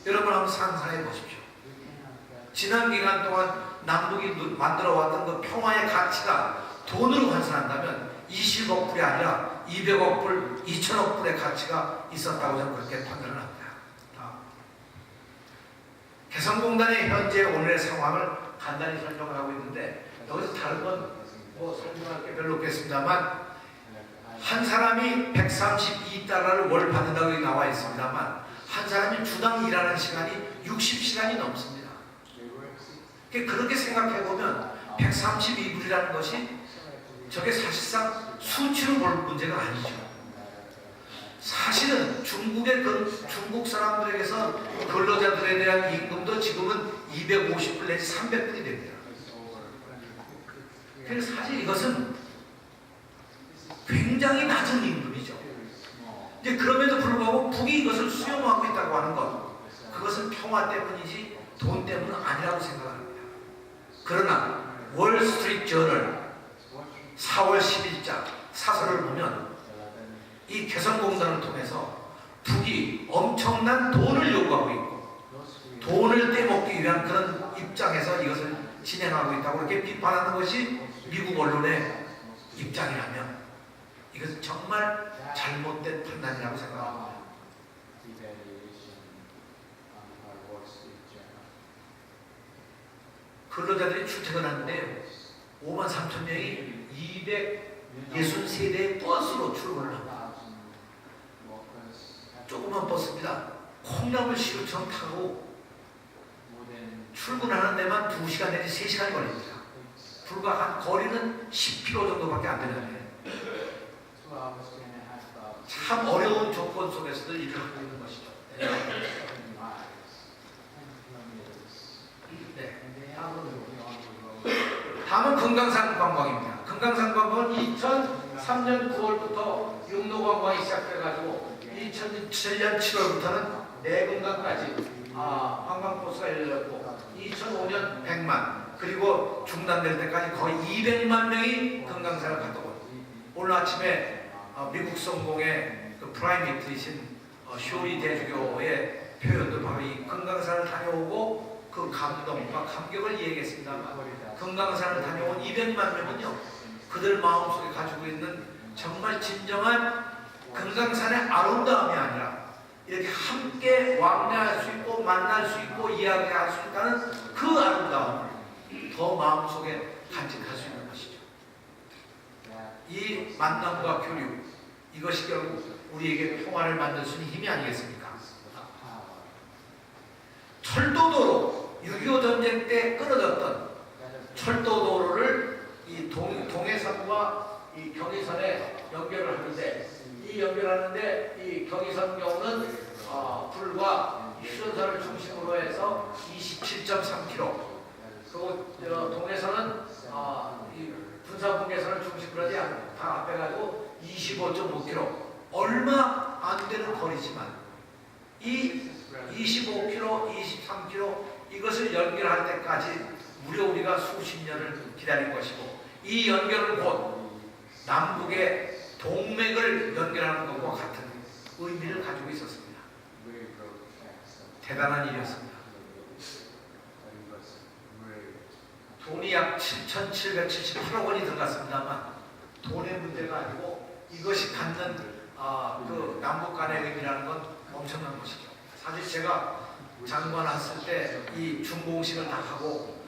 여러분 한번 상상해 보십시오. 지난 기간 동안 남북이 만들어왔던 그 평화의 가치가 돈으로 환산한다면 20억 불이 아니라 200억 불, 2천억 불의 가치가 있었다고 저는 그렇게 판단을 합니다. 개성공단의 현재 오늘의 상황을 간단히 설명을 하고 있는데 여기서 다른 건 설명할 게 별로 없겠습니다만 한 사람이 132달러를 월 받는다고 나와 있습니다만 한 사람이 주당 일하는 시간이 60시간이 넘습니다. 그렇게 생각해보면 132불이라는 것이 저게 사실상 수치로 볼 문제가 아니죠. 사실은 중국의 중국 사람들에게서 근로자들에 대한 임금도 지금은 250불 내지 300불이 됩니다. 그래서 사실 이것은 굉장히 낮은 임금이죠. 이제 그럼에도 불구하고 북이 이것을 수용하고 있다고 하는 것, 그것은 평화 때문이지 돈 때문은 아니라고 생각합니다. 그러나 월스트리트 저널 4월 10일자 사설을 보면 이 개성공단을 통해서 북이 엄청난 돈을 요구하고 있고 돈을 떼먹기 위한 그런 입장에서 이것을 진행하고 있다고 그렇게 비판하는 것이 미국 언론의 입장이라면 이것은 정말 잘못된 판단이라고 생각합니다. 근로자들이 출퇴근하는데 5만 3천 명이 263대의 버스로 출근을 합니다. 조그만 버스입니다. 콩나물 시루처럼 타고 출근하는 데만 2시간 내지 3시간이 걸립니다. 불과 한 거리는 10km 정도밖에 안 되는데 참 어려운 조건 속에서도 일을 하고 있는 것이죠. 네. 다음은 금강산 관광입니다. 금강산 관광은 2003년 9월부터 육로관광이 시작해가지고 2007년 7월부터는 내금강까지 관광코스가 열렸고 2005년 100만 그리고 중단될 때까지 거의 200만 명이 금강산을 갔다 옵니다. 오늘 아침에 미국 성공의 그 프라이메이트이신 쇼리 대주교의 표현도 바로 이 금강산을 다녀오고 그 감동과 감격을 이야기했습니다만 금강산을 다녀온 200만 명은요 그들 마음속에 가지고 있는 정말 진정한 금강산의 아름다움이 아니라 이렇게 함께 왕래할 수 있고 만날 수 있고 이야기할 수 있다는 그 아름다움을 더 마음속에 간직할 수 있는 것이죠. 이 만남과 교류, 이것이 결국 우리에게 평화를 만들 수 있는 힘이 아니겠습니까? 철도도로, 6.25 전쟁 때 끊어졌던 철도도로를 이 동해선과 이 경의선에 연결을 하는데, 이 연결하는데 이 경의선 경우는 불과 휴전선을 중심으로 해서 27.3km, 그리고 동해선은 이 분사분계선을 중심으로 하지 않고 다 합해가지고 25.5km, 얼마 안 되는 거리지만 이 25km, 23km 이것을 연결할 때까지 무려 우리가 수십 년을 기다린 것이고, 이 연결은 곧 남북의 동맥을 연결하는 것과 같은 의미를 가지고 있었습니다. 대단한 일이었습니다. 돈이 약 7,778억 원이 들어갔습니다만 돈의 문제가 아니고 이것이 갖는 그 남북 간의 의미라는 건 엄청난 것이죠. 사실 제가 장관 왔을 때 이 준공식을 다 하고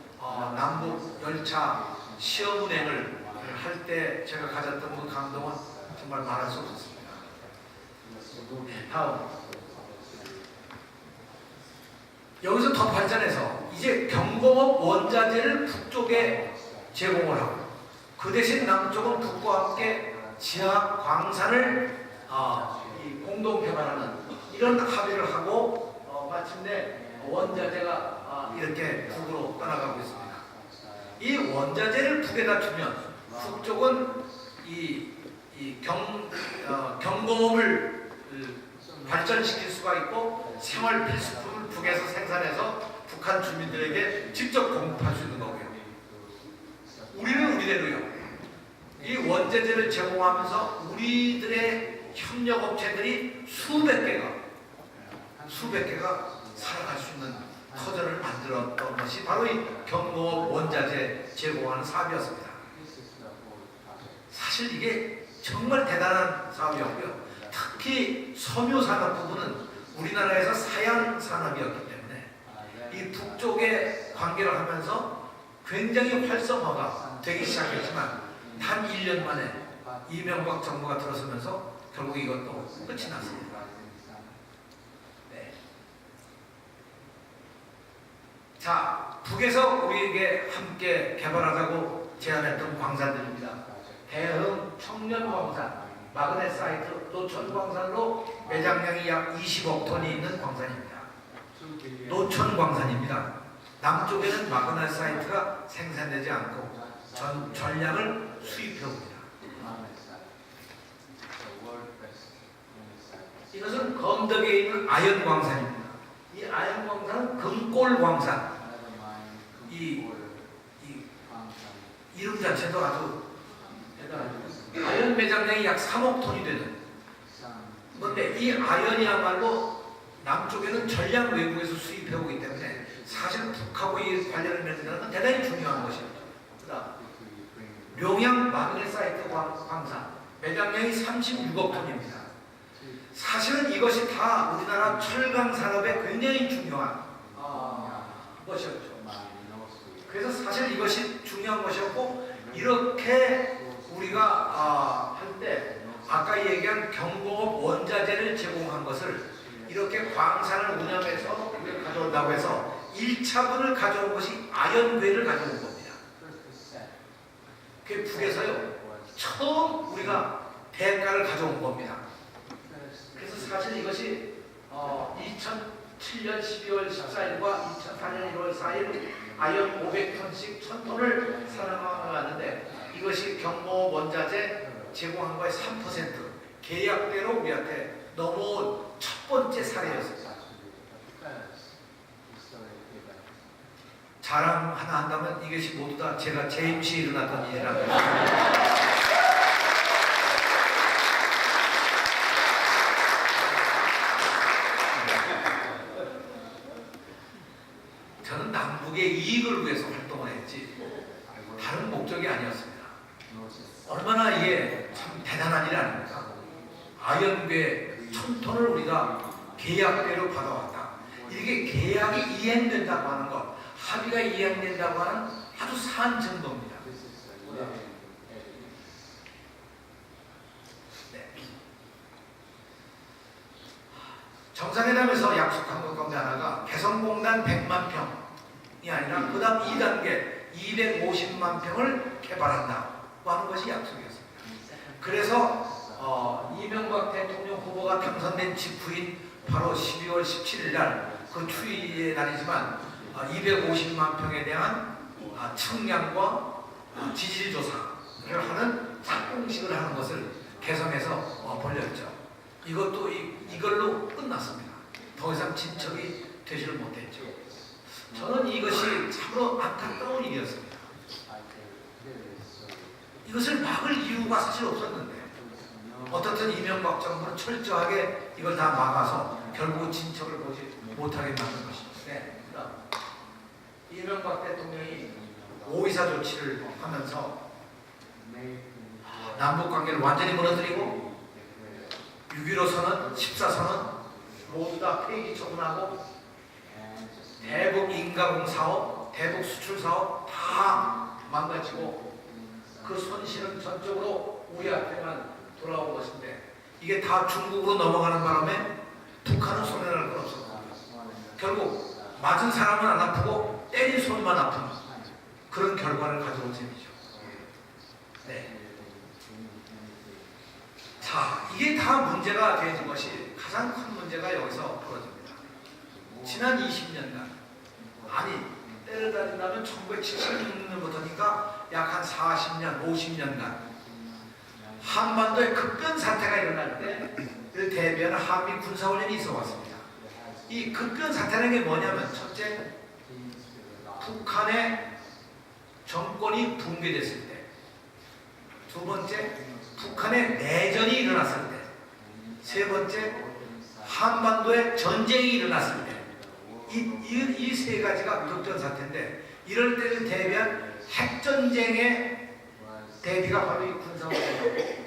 남북 열차 시험 운행을 할 때 제가 가졌던 그 감동은 정말 말할 수 없었습니다. 다음, 여기서 더 발전해서 이제 경공업 원자재를 북쪽에 제공을 하고, 그 대신 남쪽은 북과 함께 지하 광산을 공동 개발하는 이런 합의를 하고 마침내 원자재가 이렇게 북으로 떠나가고 있습니다. 이 원자재를 북에다 주면 북쪽은 경공업을 발전시킬 수가 있고 생활 필수품을 북에서 생산해서 북한 주민들에게 직접 공급할 수 있는 거고요. 우리는 우리대로요. 이 원자재를 제공하면서 우리들의 협력업체들이 수백 개가 살아갈 수 있는 터전을 만들었던 것이 바로 이 경공업 원자재 제공하는 사업이었습니다. 사실 이게 정말 대단한 사업이었고요. 특히 섬유산업 부분은 우리나라에서 사양 산업이었기 때문에 이 북쪽에 관계를 하면서 굉장히 활성화가 되기 시작했지만 단 1년 만에 이명박 정부가 들어서면서 결국 이것도 끝이 났습니다. 네. 자, 북에서 우리에게 함께 개발하자고 제안했던 광산들입니다. 대흥 청년광산, 마그네사이트, 노천광산로 매장량이 약 20억 톤이 있는 광산입니다. 노천광산입니다. 남쪽에는 마그네사이트가 생산되지 않고 전량을 수입해옵니다. 이것은 검덕에 있는 아연광산입니다. 이 아연광산은 금골광산. 이 이름 자체도 아주 대단하죠. 아연 매장량이 약 3억 톤이 되는. 그런데 이 아연이야말로 남쪽에는 전량 외국에서 수입해오기 때문에 사실 북하고 이 관련을 맺는다는 건 대단히 중요한 것이죠. 룡양 마그네사이트 광산 매장량이 36억 톤입니다. 사실은 이것이 다 우리나라 철강 산업에 굉장히 중요한 것이었죠. 그래서 사실 이것이 중요한 것이었고, 이렇게 우리가 할 때 아까 얘기한 경공업 원자재를 제공한 것을 이렇게 광산을 운영해서 우리가 가져온다고 해서 1차분을 가져온 것이 아연괴를 가져온 겁니다. 그게 북에서요 처음 우리가 대가를 가져온 겁니다. 그래서 사실 이것이 2007년 12월 14일과 2004년 1월 4일 아연 500톤씩 1000톤을 사랑하고 왔는데, 이것이 경공업 원자재 제공한 거의 3% 계약대로 우리한테 넘어온 첫 번째 사례였습니다. 자랑 하나 한다면 이것이 모두 다 제가 재임 시에 일어났던 일이라고 저는 남북의 이익을 위해서 활동을 했지 다른 목적이 아니었습니다. 얼마나 이게 참 대단한 일 아닙니까? 아연괴 1000톤을 우리가 계약대로 받아왔다. 이게 계약이 이행된다고 하는 것, 합의가 이행된다고 하는 아주 산 증거입니다. 네. 정상회담에서 약속한 것 가운데 하나가 개성공단 100만 평이 아니라 그 다음 2단계 250만 평을 개발한다고 하는 것이 약속이었습니다. 그래서 이명박 대통령 후보가 당선된 직후인 바로 12월 17일 날, 그 추위의 날이지만 250만 평에 대한 측량과 지질 조사를 하는 착공식을 하는 것을 개성에서 벌였죠. 이것도 이걸로 끝났습니다. 더 이상 진척이 되지를 못했죠. 저는 이것이 참으로 안타까운 일이었습니다. 이것을 막을 이유가 사실 없었는데 어떻든 이명박 정부는 철저하게 이걸 다 막아서 결국 진척을 보지 못하게 만든 것인데, 이명박 대통령이 오이사 조치를 하면서 남북관계를 완전히 무너뜨리고 6.15 선언, 14선언 모두 다 폐기 처분하고 대북 인가공 사업, 대북 수출 사업 다 망가지고 그 손실은 전적으로 우리한테만 돌아온 것인데, 이게 다 중국으로 넘어가는 바람에 북한은 손해날 건 없었고 결국 맞은 사람은 안 아프고 때린 손만 아픈 그런 결과를 가져온 셈이죠. 네. 자, 이게 다 문제가 되는 것이, 가장 큰 문제가 여기서 벌어집니다. 지난 20년간, 아니 때를 따진다면 1976년부터니까 약 한 40년, 50년간 한반도에 급변 사태가 일어날 때 그 대비하는 한미 군사훈련이 있어 왔습니다. 이 급변 사태라는 게 뭐냐면, 첫째, 북한의 정권이 붕괴됐을 때, 두 번째, 북한의 내전이 일어났을 때, 세 번째, 한반도에 전쟁이 일어났을 때, 이 세 가지가 급변 사태인데, 이럴 때를 대비한 핵전쟁의 대비가 바로 이 군사훈련이고,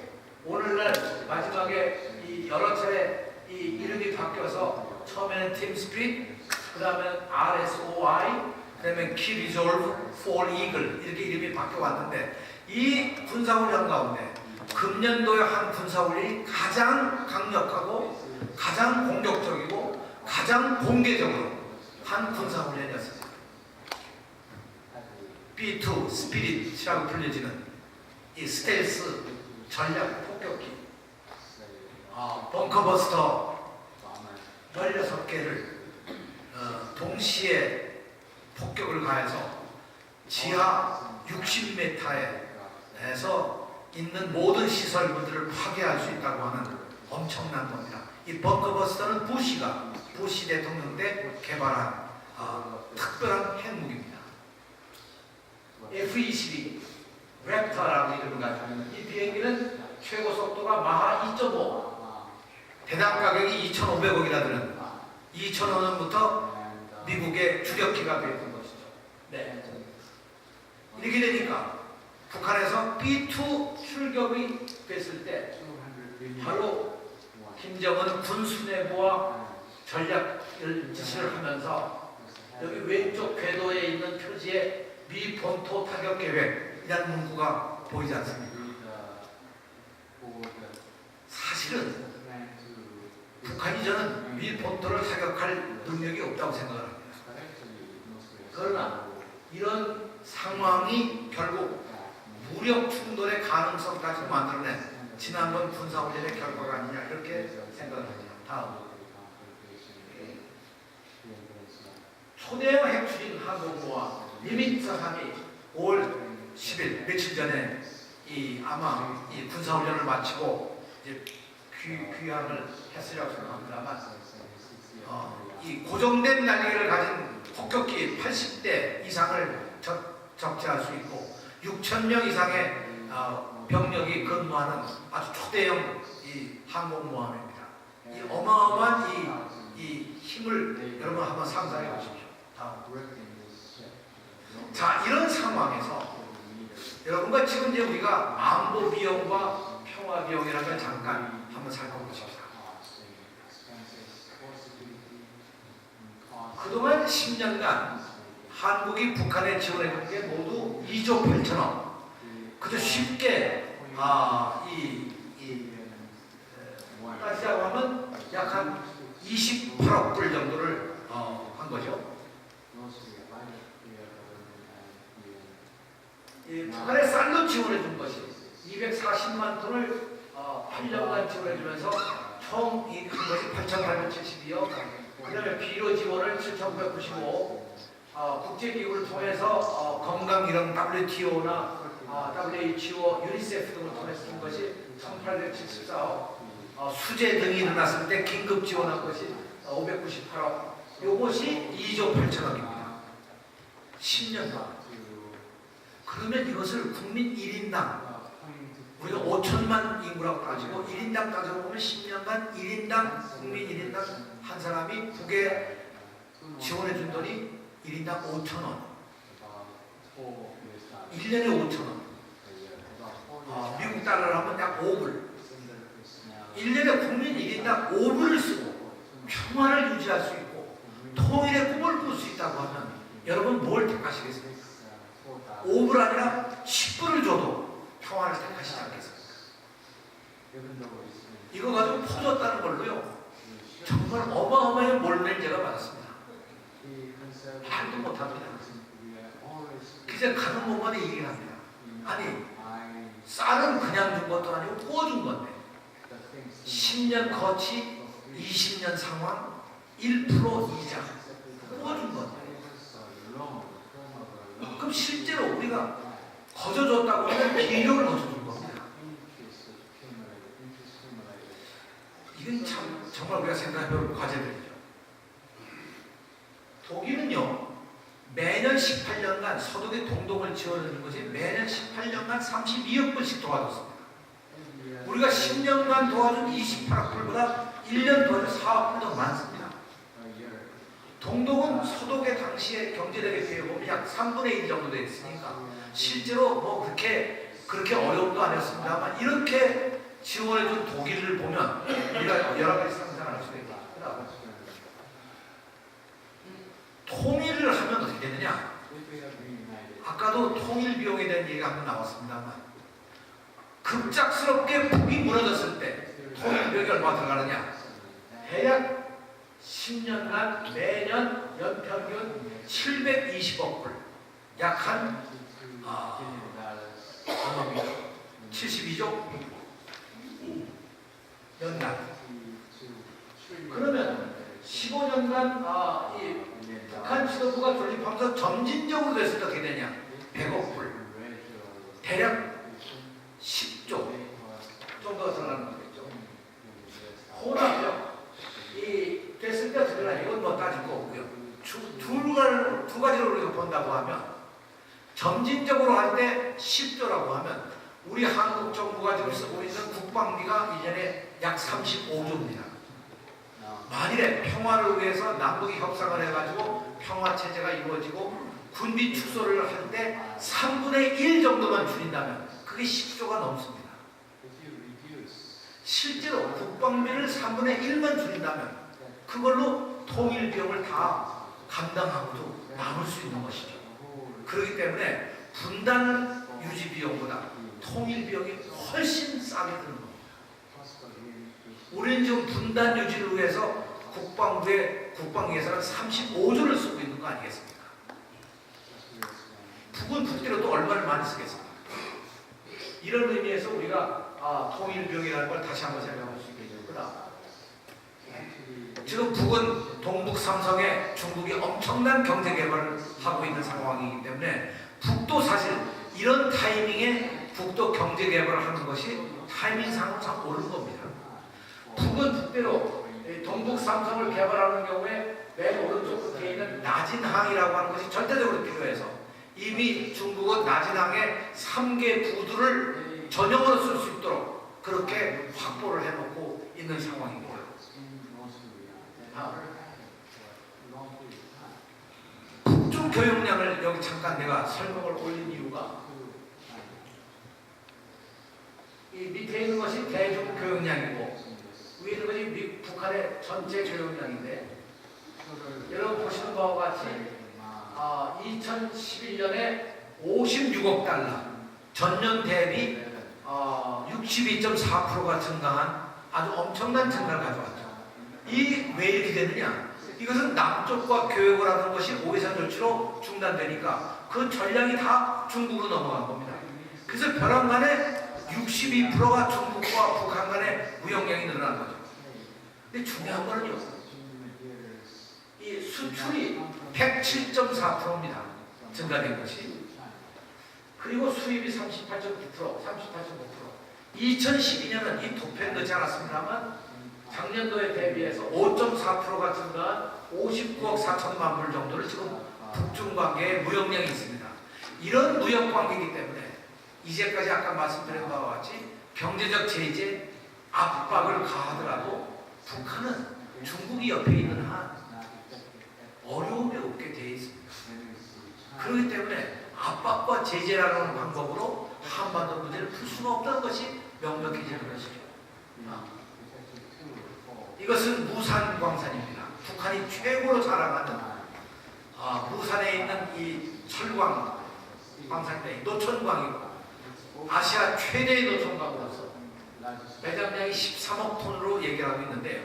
오늘날 마지막에 이 여러 차례 이 이름이 바뀌어서 처음에는 팀 스피릿, 그 다음에 RSOI, 그 다음에 Key Resolve, Fall Eagle 이렇게 이름이 바뀌어 왔는데, 이 군사훈련 가운데 금년도의 한 군사훈련이 가장 강력하고 가장 공격적이고 가장 공개적으로 한 군사훈련이었습니다. B2 스피릿이라고 불려지는 이 스텔스 전략 폭격기, 벙커버스터 16개를 동시에 폭격을 가해서 지하 60m에서 있는 모든 시설물들을 파괴할 수 있다고 하는 엄청난 겁니다. 이 벙커버스터는 부시 대통령 때 개발한 특별한 핵무기입니다. F-22 랩터라고 이름을 가지고 있는 이 비행기는 최고 속도가 마하 2.5, 대당 가격이 2,500억이라는 2005년부터 미국의 주력기가 되었던 것이죠. 네. 이렇게 되니까 북한에서 B2 출격이 됐을 때 바로 김정은 군수뇌부와 전략을 지시를 하면서 여기 왼쪽 궤도에 있는 표지에 미 본토 타격 계획이라는 문구가 보이지 않습니까? 사실은 북한이 저는 미 본토를 타격할 능력이 없다고 생각을 합니다. 그러나 이런 상황이 결국 무력 충돌의 가능성까지 만들어낸 지난번 군사훈련의 결과가 아니냐, 그렇게 생각을 합니다. 다음, 초대형 핵추진 항공모함 니미츠 함이 5월 10일 며칠 전에 아마 이 군사훈련을 마치고 이제 귀향을 했으리라고 생각합니다만, 이 고정된 날개를 가진 폭격기 80대 이상을 적재할 수 있고 6,000명 이상의 병력이 근무하는 아주 초대형 이 항공모함입니다. 이 어마어마한 이 힘을 여러분 한번 상상해 보십시오. 자, 이런 상황에서 여러분과 지금 이제 우리가 안보 비용과 평화 비용이라는 걸 잠깐 한번 한번 살펴보십시오. 그동안 10년간 한국이 북한에 지원해준 게 모두 2조 8천억. 그저 쉽게 따지자고 하면 약 한 28억 불 정도를 한 거죠. 북한에 쌀로 지원해준 것이 240만 톤을 8년간 지원해주면서 총 한 것이 8,872억. 그 다음에 비료 지원을 7,995. 국제기구를 통해서 건강 이런 WTO나 WHO, 유니세프 등을 통해서 준 것이 1,874억. 수재 등이 일어났을 때 긴급 지원한 것이 598억. 이것이 2조 8천억입니다. 10년 동안. 그러면 이것을 국민 1인당 우리가 5천만 인구라고 따지고 1인당 따져보면 10년간 1인당 국민 1인당 한 사람이 북에 지원해준 돈이 1인당 5천원. 1년에 5천원. 미국 달러로 하면 약 5불. 1년에 국민 1인당 5불을 쓰고 평화를 유지할 수 있고 통일의 꿈을 꿀 수 있다고 하면 여러분 뭘 택하시겠습니까? 5불 아니라 10불을 줘도 평화를 택하시지 않겠습니까? 이거 가지고 퍼줬다는 걸로요 정말 어마어마한 몰매제가 많습니다. 말도 못합니다. 그냥 가는 몸만에 얘기를 합니다. 아니 쌀은 그냥 준 것도 아니고 구워준 건데 10년 거치 20년 상황 1% 이자 구워준 건데 그럼 실제로 우리가 거저줬다고 하면 비료를 거저준 겁니다. 이건 참 정말 우리가 생각해볼 과제들이죠. 독일은요 매년 18년간 서독의 동동을 지원하는 것이 매년 18년간 32억 불씩 도와줬습니다. 우리가 10년간 도와준 28억 불보다 1년 도와준 4억 불 더 많습니다. 동독은 서독의 당시에 경제력에 비해 보면 약 3분의 1 정도 됐으니까 실제로 뭐 그렇게 어려움도 아니었습니다만 이렇게 지원해준 독일을 보면 우리가 여러 가지 상상을 할 수가 있다. 통일을 하면 어떻게 되느냐? 아까도 통일 비용에 대한 얘기가 한번 나왔습니다만 급작스럽게 북이 무너졌을 때 통일 비용이 얼마 들어가느냐? 대략 10년간 매년 연평균 720억 불, 약 한 72조 연간. 그러면 15년간 이 북한 지도부가 존립하면서 점진적으로 됐을 때 어떻게 되냐? 100억 불, 대략 10조 정도 들어가는 거겠죠. 혼합적 이 됐을 때 어떻게 되냐? 이건 뭐 따질 거 없고요. 두 가지로 우리가 본다고 하면 점진적으로 할 때 10조라고 하면 우리 한국 정부가 지금 쓰고 있는 국방비가 1년에 약 35조입니다. 만일에 평화를 위해서 남북이 협상을 해가지고 평화체제가 이루어지고 군비 축소를 할 때 3분의 1 정도만 줄인다면 그게 10조가 넘습니다. 실제로 국방비를 3분의 1만 줄인다면 그걸로 통일 비용을 다 감당하고도 남을 수 있는 것이죠. 그렇기 때문에 분단 유지 비용보다 통일 비용이 훨씬 싸게 드는 겁니다. 우리는 지금 분단 유지를 위해서 국방 예산을 35조를 쓰고 있는 거 아니겠습니까? 북은 북대로 또 얼마를 많이 쓰겠습니까? 이런 의미에서 우리가 통일 비용이라는 걸 다시 한번 생각할 수 있게 되구나. 지금 북은 동북 삼성에 중국이 엄청난 경제 개발을 하고 있는 상황이기 때문에 북도 사실 이런 타이밍에 북도 경제 개발을 하는 것이 타이밍상으로 참 옳은 겁니다. 북은 북대로 동북 삼성을 개발하는 경우에 맨 오른쪽 끝에 있는 나진항이라고 하는 것이 절대적으로 필요해서 이미 중국은 나진항에 3개 부두를 전용으로 쓸 수 있도록 그렇게 확보를 해놓고 있는 상황입니다. 북중 교역량을 여기 잠깐 내가 설명을 올린 이유가 이 밑에 있는 것이 대중 교역량이고 위에 있는 것이 북한의 전체 교역량인데 여러분 보시는 바와 같이 2011년에 56억 달러 전년 대비 62.4%가 증가한 아주 엄청난 증가를 가져왔죠. 이 왜 이렇게 되느냐? 이것은 남쪽과 교역을 하는 것이 오해선 조치로 중단되니까 그 전량이 다 중국으로 넘어간 겁니다. 그래서 벼랑 간에 62%가 중국과 북한 간의 무역량이 늘어난 거죠. 근데 중요한 거는요, 이 수출이 107.4%입니다. 증가된 것이. 그리고 수입이 38.9%, 38.5%. 2012년은 이 도표에 넣지 않았습니다만 작년도에 대비해서 5.4%가 증가한 59억 4천만 불 정도를 지금 북중 관계의 무역량이 있습니다. 이런 무역 관계이기 때문에 이제까지 아까 말씀드린 바와 같이 경제적 제재, 압박을 가하더라도 북한은 중국이 옆에 있는 한 어려움이 없게 되어 있습니다. 그렇기 때문에 압박과 제재라는 방법으로 한반도 문제를 풀 수가 없다는 것이 명백해지는 것이죠. 이것은 무산 광산입니다. 북한이 최고로 자랑하는 무산에 있는 이 철광 광산인데 노천광이고 아시아 최대의 노천광으로서 매장량이 13억 톤으로 얘기하고 있는데요.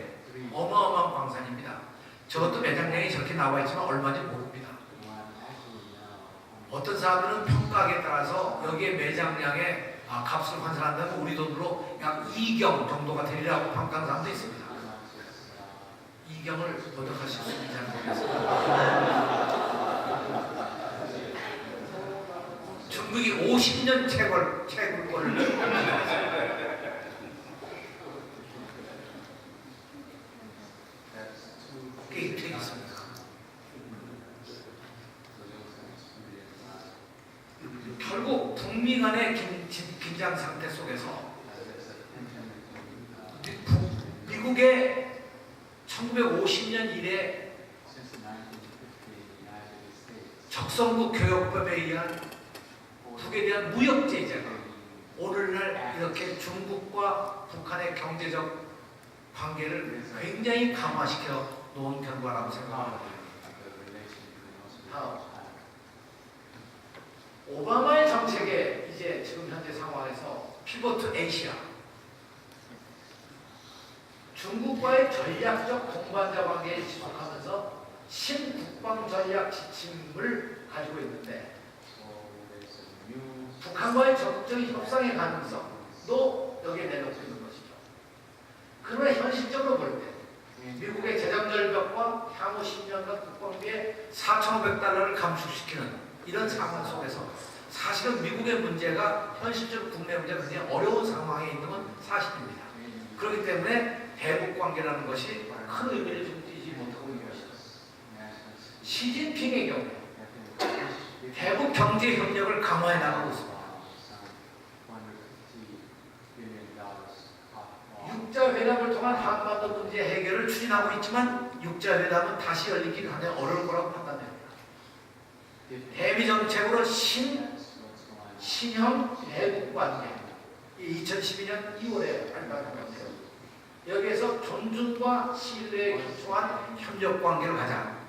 어마어마한 광산입니다. 저것도 매장량이 저렇게 나와 있지만 얼마인지 모릅니다. 어떤 사람들은 평가에 따라서 여기에 매장량의 값을 환산한다면 우리 돈으로 약 2경 정도가 되리라고 평가하는 사람도 있습니다. 2경을 도덕하실 수 있는지 잘 모르겠습니다. 중국이 50년 채굴권을 그게 되겠습니다. 결국 북미 간의 긴장 상태 속에서 미국의 1950년 이래 적성국 교역법에 의한 북에 대한 무역 제재가 오늘날 이렇게 중국과 북한의 경제적 관계를 굉장히 강화시켜 놓은 결과라고 생각합니다. 오바마의 정책에 이제 지금 현재 상황에서 피보트 에이시아 중국과의 전략적 동반자 관계에 지속하면서 신국방 전략 지침을 가지고 있는데 북한과의 적극적인 협상의 가능성도 여기에 내놓고 있는 것이죠. 그러나 현실적으로 볼 때 미국의 재정절벽과 향후 10년간 국방비에 4,500달러를 감축시키는 이런 상황 속에서 사실은 미국의 문제가 현실적으로 국내 문제가 굉장히 어려운 상황에 있는 건 사실입니다. 그렇기 때문에 대북 관계라는 것이 큰 의미를 좀 띠지 못하고 있는 것이죠. 시진핑의 경우 대북 경제 협력을 강화해 나가고 있습니다. 육자회담을 통한 한반도 문제 해결을 추진하고 있지만 육자회담은 다시 열리기는 하면 어려울 거라고 판단됩니다. 대미 정책으로 신형 대북 관계 2012년 2월에 발표한 건데요. 여기에서 존중과 신뢰에 기초한 협력 관계를 가자.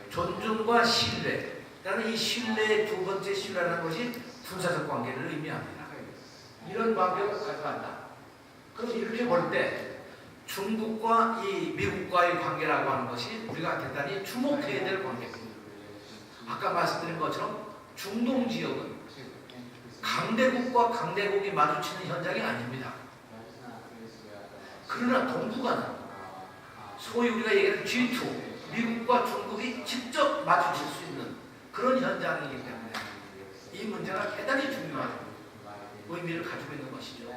존중과 신뢰라는 이 신뢰의 두 번째 신뢰라는 것이 군사적 관계를 의미합니다. 이런 관계를 가져간다. 그럼 이렇게 볼 때 중국과 이 미국과의 관계라고 하는 것이 우리가 대단히 주목해야 될 관계입니다. 아까 말씀드린 것처럼 중동 지역은 강대국과 강대국이 마주치는 현장이 아닙니다. 그러나 동북아는 소위 우리가 얘기하는 G2, 미국과 중국이 직접 마주칠 수 있는 그런 현장이기 때문에 이 문제가 대단히 중요한 의미를 가지고 있는 것이죠.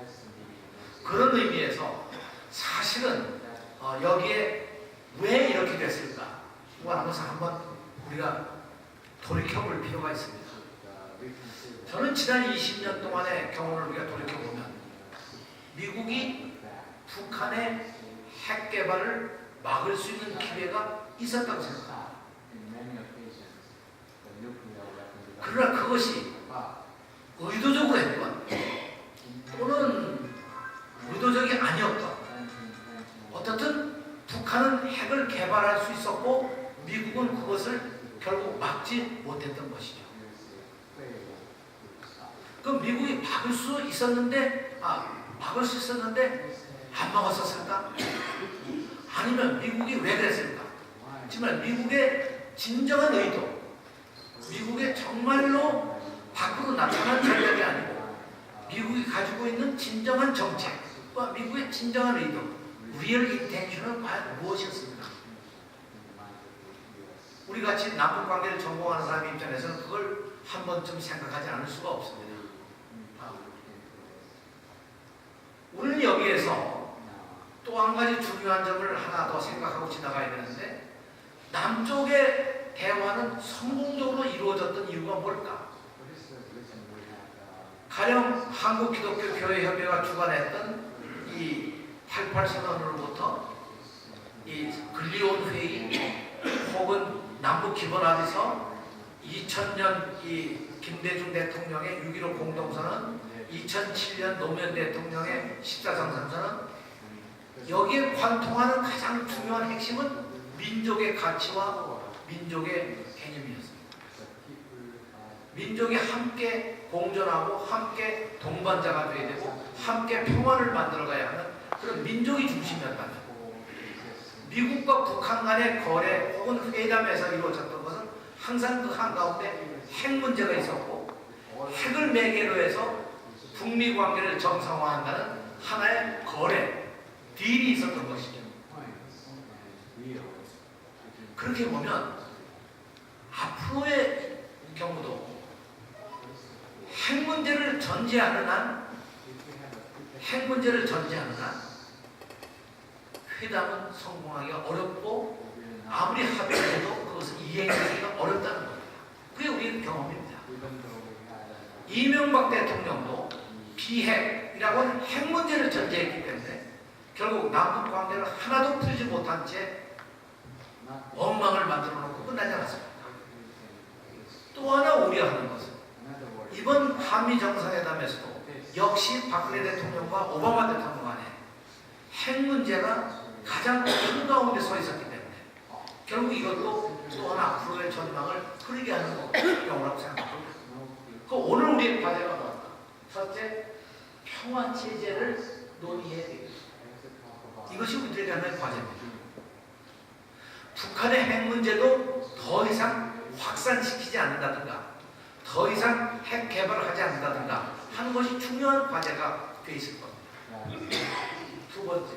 그런 의미에서 사실은 여기에 왜 이렇게 됐을까? 이거 한번 우리가 돌이켜볼 필요가 있습니다. 저는 지난 20년 동안의 경험을 우리가 돌이켜보면 미국이 북한의 핵 개발을 막을 수 있는 기회가 있었다고 생각합니다. 그러나 그것이 의도적으로 했건 또는 의도적이 아니었건 어떻든 북한은 핵을 개발할 수 있었고 미국은 그것을 결국 막지 못했던 것이죠. 그럼 미국이 막을 수 있었는데 안 막았었을까? 아니면 미국이 왜 그랬을까? 정말 미국의 진정한 의도, 미국의 정말로 밖으로 나타난 전략이 아니고 미국이 가지고 있는 진정한 정책과 미국의 진정한 의도, real intention은 과연 무엇이었습니까? 우리 같이 남북 관계를 전공하는 사람 입장에서는 그걸 한 번쯤 생각하지 않을 수가 없습니다. 우리는 여기에서 또 한 가지 중요한 점을 하나 더 생각하고 지나가야 되는데, 남쪽의 대화는 성공적으로 이루어졌던 이유가 뭘까? 가령 한국기독교교회협회가 주관했던 이 88 선언으로부터 이 글리온 회의 혹은 남북 기본합의서, 2000년 이 김대중 대통령의 6.15 공동선언, 2007년 노무현 대통령의 14.3선언, 여기에 관통하는 가장 중요한 핵심은 민족의 가치와 민족의 개념이었습니다. 민족이 함께 공존하고 함께 동반자가 되어야 되고 함께 평화를 만들어가야 하는 그런 민족이 중심이었다면, 미국과 북한 간의 거래 혹은 회담에서 이루어졌던 것은 항상 그 한가운데 핵 문제가 있었고, 핵을 매개로 해서 북미 관계를 정상화한다는 하나의 거래, 딜이 있었던 것이죠. 그렇게 보면 앞으로의 경우도 핵 문제를 전제하는 한 회담은 성공하기가 어렵고, 아무리 합의해도 그것을 이행하기가 어렵다는 겁니다. 그게 우리의 경험입니다. 이명박 대통령도 비핵이라고 하는 핵 문제를 전제했기 때문에 결국 남북 관계를 하나도 풀지 못한 채 엉망을 만들어 놓고 끝나지 않았습니다. 또 하나 우려하는 것은 이번 한미 정상회담에서도 역시 박근혜 대통령과 오바마 대통령 간에 핵 문제가 가장 한가운데 서 있었기 때문에 결국 이것도 또 하나 앞으로의 전망을 흐리게 하는 경우라고 생각합니다. 오늘 우리의 과제가 뭘까? 첫째, 평화 체제를 논의해야 되겠습니다. 이것이 우리들에게 하나의 과제입니다. 북한의 핵 문제도 더 이상 확산시키지 않는다든가, 더 이상 핵 개발을 하지 않는다든가 하는 것이 중요한 과제가 되어 있을 겁니다. 두 번째,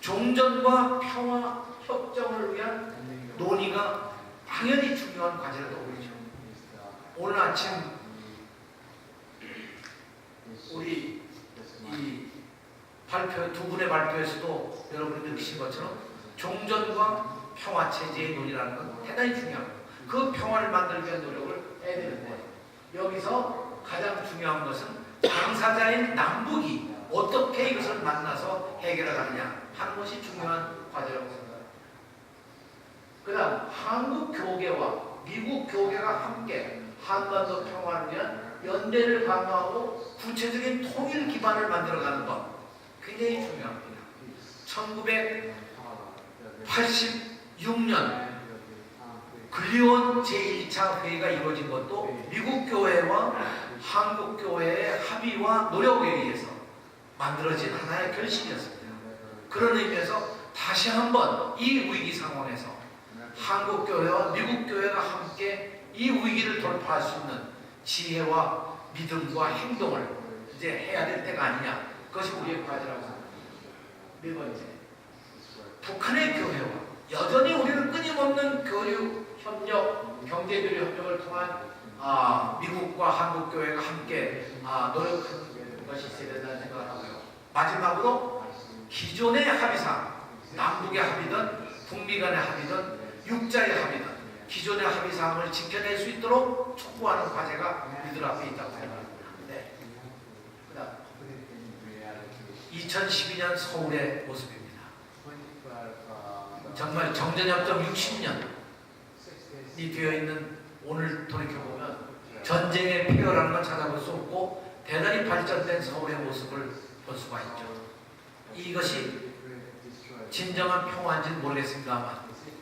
종전과 평화 협정을 위한 논의가 당연히 중요한 과제가 되어오죠. 오늘 아침 우리 이 발표, 두 분의 발표에서도 여러분이 느끼신 것처럼 종전과 평화체제의 논의라는 건 대단히 중요합니다. 그 평화를 만들기 위한 노력을 해야 되는데, 여기서 가장 중요한 것은 당사자인 남북이 어떻게 이것을 만나서 해결해 가느냐 하는 것이 중요한 과제라고 생각합니다. 그 다음 한국 교계와 미국 교계가 함께 한반도 평화를 위한 연대를 강화하고 구체적인 통일 기반을 만들어가는 것, 굉장히 중요합니다. 1986년 글리온 제1차 회의가 이루어진 것도 미국 교회와 한국 교회의 합의와 노력에 의해서 만들어진 하나의 결실이었습니다. 그런 의미에서 다시 한번 이 위기 상황에서 한국 교회와 미국 교회가 함께 이 위기를 돌파할 수 있는 지혜와 믿음과 행동을 이제 해야 될 때가 아니냐, 그것이 우리의 과제라고 생각합니다. 네 번째, 북한의 교회와 여전히 우리는 끊임없는 교류 협력, 경제교류 협력을 통한 미국과 한국 교회가 함께 노력하는 것이 있어야 된다는 생각을 하고요. 마지막으로 기존의 합의사항, 남북의 합의든 북미 간의 합의든 육자의 합의든 기존의 합의사항을 지켜낼 수 있도록 촉구하는 과제가 우리들 앞에 있다고 생각합니다. 네. 그 다음 2012년 서울의 모습입니다. 정말 정전협정 60년이 되어있는 오늘 돌이켜보면 전쟁의 폐허라는 건 찾아볼 수 없고 대단히 발전된 서울의 모습을 볼 수가 있죠. 이것이 진정한 평화인지는 모르겠습니다만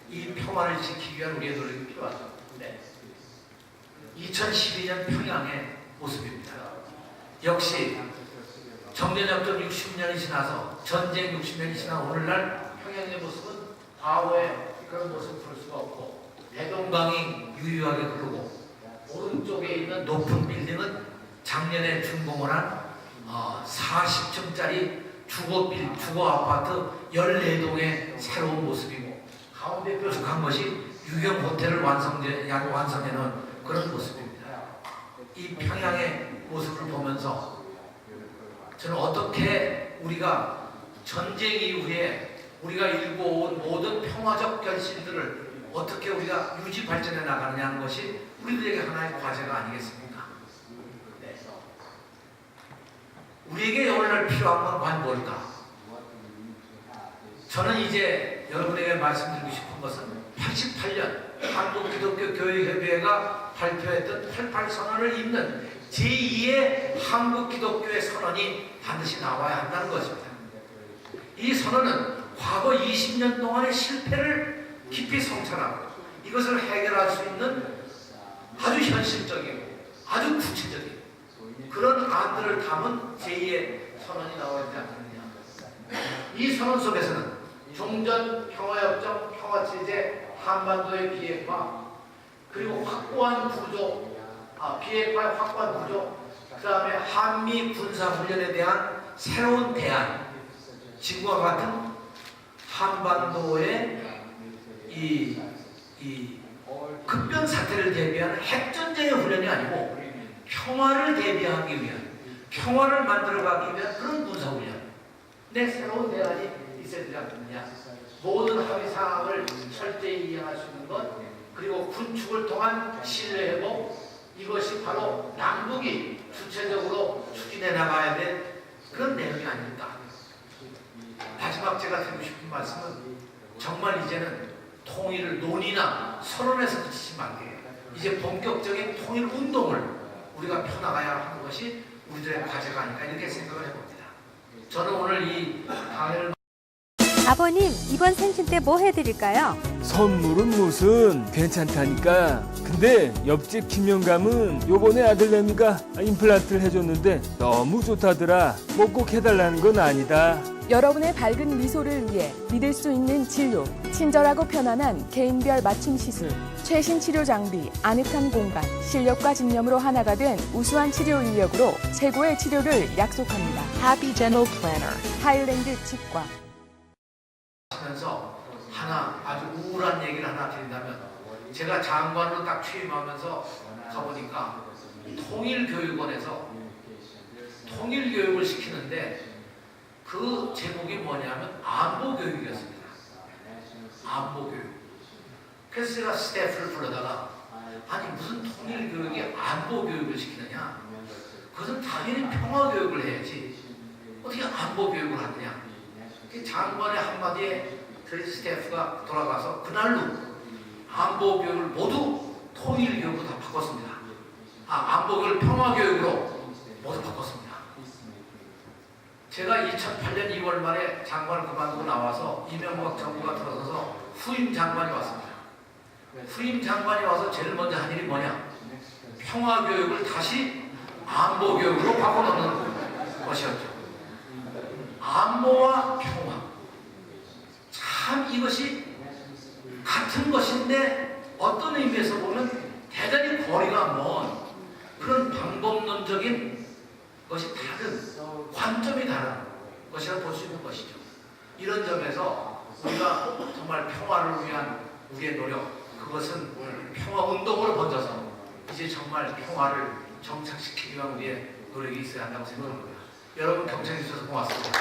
이 평화를 지키기 위한 우리의 노력이 필요하죠. 네. 2012년 평양의 모습입니다. 역시 정전협정 60년이 지나서 전쟁 60년이 지난 오늘날 평양의 모습은 과거의 그런 모습을 볼 수가 없고 대동강이 유유하게 흐르고 오른쪽에 있는 높은 빌딩은 작년에 준공을 한 40층짜리 주거 아파트 14동의 새로운 모습이고 가운데 뾰족한 것이 유경 호텔을 완성해 놓은 그런 모습입니다. 이 평양의 모습을 보면서 저는 어떻게 우리가 전쟁 이후에 우리가 일궈온 모든 평화적 결실들을 어떻게 우리가 유지 발전해 나가느냐 하는 것이 우리들에게 하나의 과제가 아니겠습니까? 네. 우리에게 오늘날 필요한 건 과연 뭘까? 저는 이제 여러분에게 말씀드리고 싶은 것은 88년 한국기독교교회협의회가 발표했던 88선언을 잇는 제2의 한국기독교의 선언이 반드시 나와야 한다는 것입니다. 이 선언은 과거 20년 동안의 실패를 깊이 성찰하고 이것을 해결할 수 있는 아주 현실적이고 아주 구체적인 그런 안들을 담은 제2의 선언이 나와야 되지 않느냐. 이 선언 속에서는 종전 평화협정 평화체제 한반도의 비핵화 그리고 확고한 구조 비핵화의 확고한 구조 그 다음에 한미 군사훈련에 대한 새로운 대안 지금과 같은 한반도의 이 급변 사태를 대비하는 핵전쟁의 훈련이 아니고 평화를 대비하기 위한 평화를 만들어가기 위한 그런 군사훈련 내 새로운 대안이 있어야 되지 않느냐. 모든 합의사항을 철저히 이행할 수 있는 것 그리고 군축을 통한 신뢰회복 이것이 바로 남북이 주체적으로 추진해 나가야 될 그런 내용이 아닐까. 마지막 제가 드리고 싶은 말씀은 정말 이제는 통일을 논의나 선언에서 그치지 말게 이제 본격적인 통일 운동을 우리가 펴나가야 하는 것이 우리들의 과제가 아닐까 이렇게 생각을 해봅니다. 저는 오늘 이 강의를 아버님, 이번 생신 때 뭐 해드릴까요? 선물은 무슨 괜찮다니까. 근데 옆집 김영감은 요번에 아들내미가 임플란트를 해줬는데 너무 좋다더라. 뭐 꼭 해달라는 건 아니다. 여러분의 밝은 미소를 위해 믿을 수 있는 진료, 친절하고 편안한 개인별 맞춤 시술, 최신 치료 장비, 아늑한 공간, 실력과 집념으로 하나가 된 우수한 치료 인력으로 최고의 치료를 약속합니다. Happy Dental Planner, 하일랜드 치과. 하면서 하나 아주 우울한 얘기를 하나 드린다면 제가 장관으로 딱 취임하면서 가보니까 통일교육원에서 통일교육을 시키는데 그 제목이 뭐냐면 안보교육이었습니다. 안보교육. 그래서 제가 스태프를 불러다가 아니 무슨 통일교육이 안보교육을 시키느냐. 그것은 당연히 평화교육을 해야지 어떻게 안보교육을 하느냐. 장관의 한마디에 저희 스태프가 돌아가서 그날로 안보교육을 모두 통일교육으로 다 바꿨습니다. 안보교육을 평화교육으로 모두 바꿨습니다. 제가 2008년 2월 말에 장관을 그만두고 나와서 이명박 정부가 들어서서 후임 장관이 왔습니다. 후임 장관이 와서 제일 먼저 한 일이 뭐냐? 평화교육을 다시 안보교육으로 바꿔놓는 것이었죠. 안보와 평화. 참 이것이 같은 것인데 어떤 의미에서 보면 대단히 거리가 먼 그런 방법론적인 것이 다른 관점이 다른 것이라 볼 수 있는 것이죠. 이런 점에서 우리가 정말 평화를 위한 우리의 노력 그것은 평화 운동으로 번져서 이제 정말 평화를 정착시키기 위한 우리의 노력이 있어야 한다고 생각합니다. 여러분 경청해 주셔서 고맙습니다.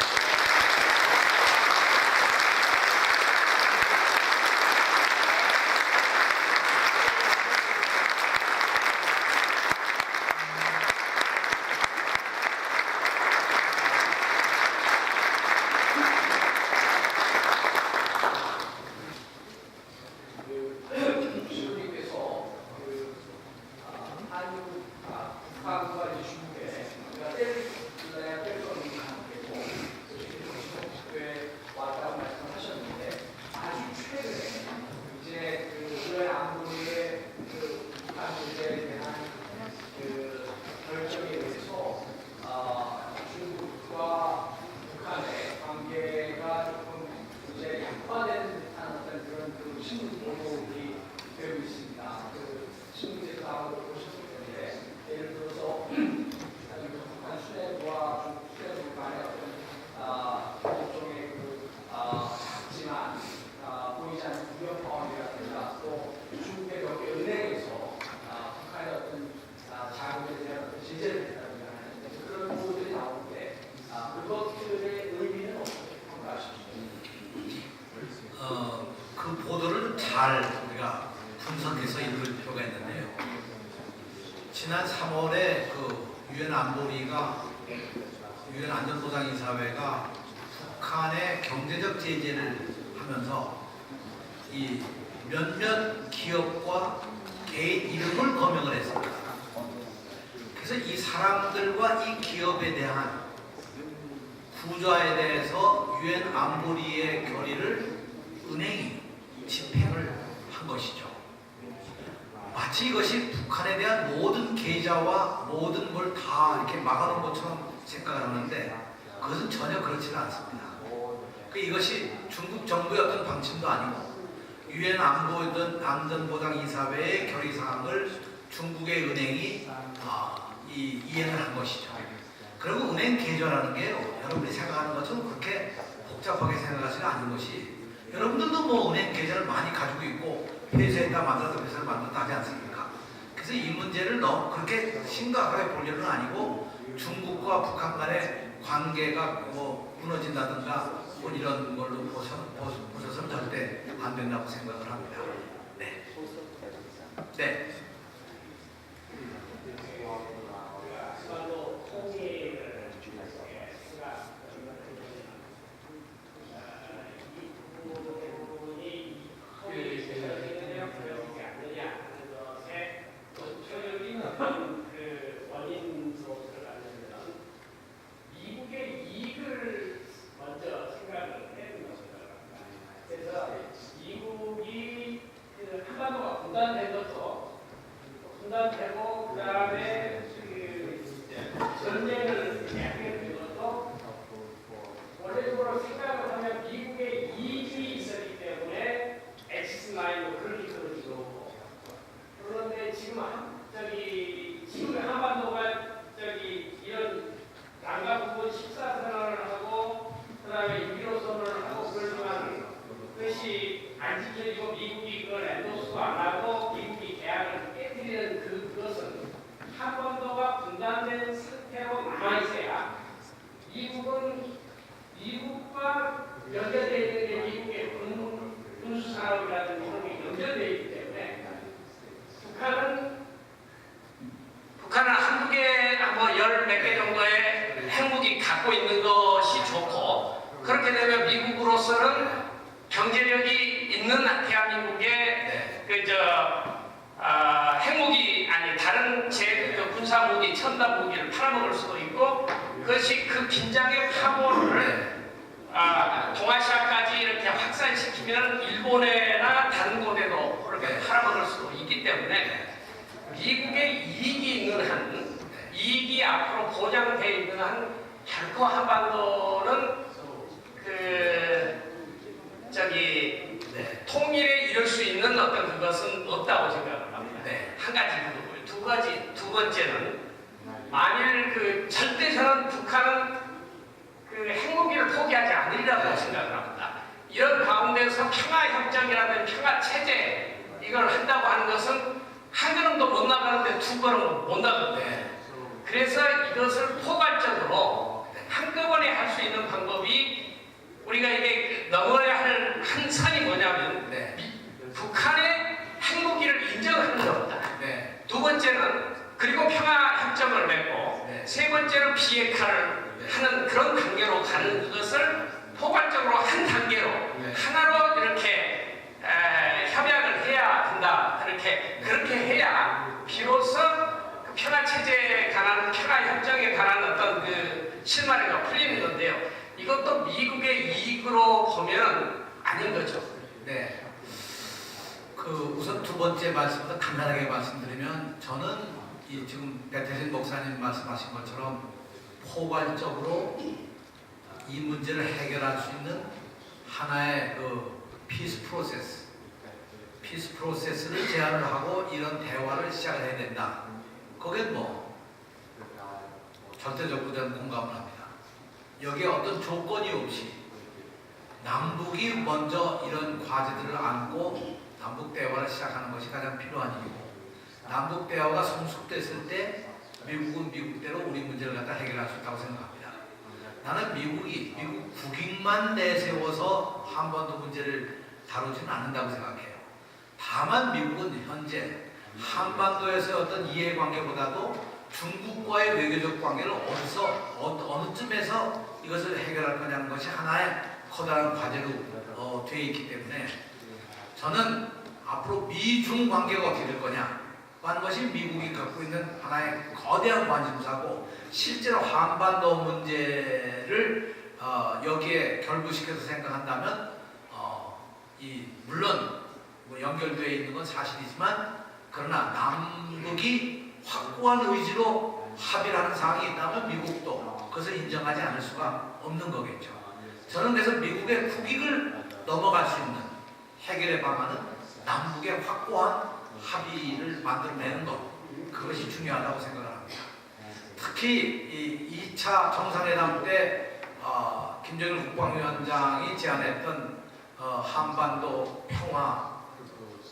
이룰 필요가 있는데요. 지난 3월에 그 유엔 안보리가 유엔 안전보장이사회가 북한의 경제적 제재를 하면서 이 몇몇 기업과 개인 이름을 거명을 했습니다. 그래서 이 사람들과 이 기업에 대한 구조에 대해서 유엔 안보리의 결의를 은행이 집행을 한 것이죠. 마치 이것이 북한에 대한 모든 계좌와 모든 걸 다 이렇게 막아놓은 것처럼 생각을 하는데 그것은 전혀 그렇지는 않습니다. 이것이 중국 정부의 어떤 방침도 아니고 유엔 안전보장이사회의 결의사항을 중국의 은행이 이행을 한 것이죠. 그리고 은행 계좌라는 게요, 여러분이 생각하는 것처럼 그렇게 복잡하게 생각하지는 않는 것이, 여러분들도 뭐 은행 계좌를 많이 가지고 있고 회사에다 만들어서 회사를 만들었다 하지 않습니까? 그래서 이 문제를 너무 그렇게 심각하게 볼 일은 아니고 중국과 북한 간의 관계가 뭐 무너진다든가 뭐 이런 걸로 보셔서는 절대 안 된다고 생각을 합니다. 네. 네. 분단되고 그다음에 전쟁을 계속해 것도 원래적으로 생각을 하면 미국의 이익이 있었기 때문에 X9도 그렇게 그러지고, 그런데 지금 지금 한반도가 이런 남과 북은 14선언을 하고 그다음에 6.15선언을 하고 그러지만 그것이 안 지켜지고 미국이 그걸 엔도스도 안 하고 미국이 계약을 깨뜨리는 그것은 한반도가 분단된 상태로 남아있어야 미국과 연결되어 있는 게 미국의 군수산업이라든지 이런 게 연결되어 있기 때문에 북한은 한국에 뭐 10몇 개 정도의 핵무기 갖고 있는 것이 좋고, 그렇게 되면 미국으로서는 경제력이 있는 대한민국의 핵무기 아니 다른 군사무기, 첨단무기를 팔아먹을 수도 있고, 그것이 그 긴장의 파고를 동아시아까지 이렇게 확산시키면 일본에나 다른 곳에도 그렇게 팔아먹을 수도 있기 때문에 미국의 이익이 있는 한, 이익이 앞으로 보장되어 있는 한 결코 한반도는 통일에 이룰 수 있는 어떤 그것은 없다고 생각을 합니다. 한 가지 부분을. 두 번째는 만일 절대서는 북한은 핵무기를 포기하지 않으리라고 생각을 합니다. 이런 가운데서 평화협정이라든지 평화체제 이걸 한다고 하는 것은 한 걸음도 못 나가는데 두 걸음 못 나가는데, 그래서 이것을 포괄적으로 한꺼번에 할 수 있는 방법이 우리가 이게 넘어야 할 한 선이 뭐냐면 북한의 핵무기를 인정하는 겁니다. 두 번째는 그리고 평화협정을 맺고 세 번째는 비핵화를 하는 그런 단계로 가는 것을 포괄적으로 한 단계로 하나로 이렇게 협약을 해야 된다. 그렇게 해야 비로소 그 평화체제에 관한 평화협정에 관한 어떤 그 실마리가 풀리는 건데요. 이것도 미국의 이익으로 보면 아닌 거죠. 네. 우선 두 번째 말씀부터 간단하게 말씀드리면, 저는 지금 배태진 목사님 말씀하신 것처럼 포괄적으로 이 문제를 해결할 수 있는 하나의 피스 프로세스를 제안을 하고 이런 대화를 시작을 해야 된다. 거기엔 절대적으로 저는 공감을 합니다. 여기에 어떤 조건이 없이 남북이 먼저 이런 과제들을 안고 남북 대화를 시작하는 것이 가장 필요한 일이고, 남북 대화가 성숙됐을 때 미국은 미국대로 우리 문제를 갖다 해결할 수 있다고 생각합니다. 나는 미국 국익만 내세워서 한반도 문제를 다루지는 않는다고 생각해요. 다만 미국은 현재 한반도에서의 어떤 이해관계보다도 중국과의 외교적 관계를 어느 쯤에서 이것을 해결할 거냐는 것이 하나의 커다란 과제로 되어 있기 때문에 저는 앞으로 미중 관계가 어떻게 될 거냐 하는 것이 미국이 갖고 있는 하나의 거대한 관심사고 실제로 한반도 문제를 여기에 결부시켜서 생각한다면 물론 뭐 연결되어 있는 건 사실이지만 그러나 남북이 확고한 의지로 합의를 하는 사항이 있다면 미국도 그것을 인정하지 않을 수가 없는 거겠죠. 저는 그래서 미국의 국익을 넘어갈 수 있는 해결의 방안은 남북의 확고한 합의를 만들어내는 것, 그것이 중요하다고 생각을 합니다. 특히 이 2차 정상회담 때 김정일 국방위원장이 제안했던 한반도 평화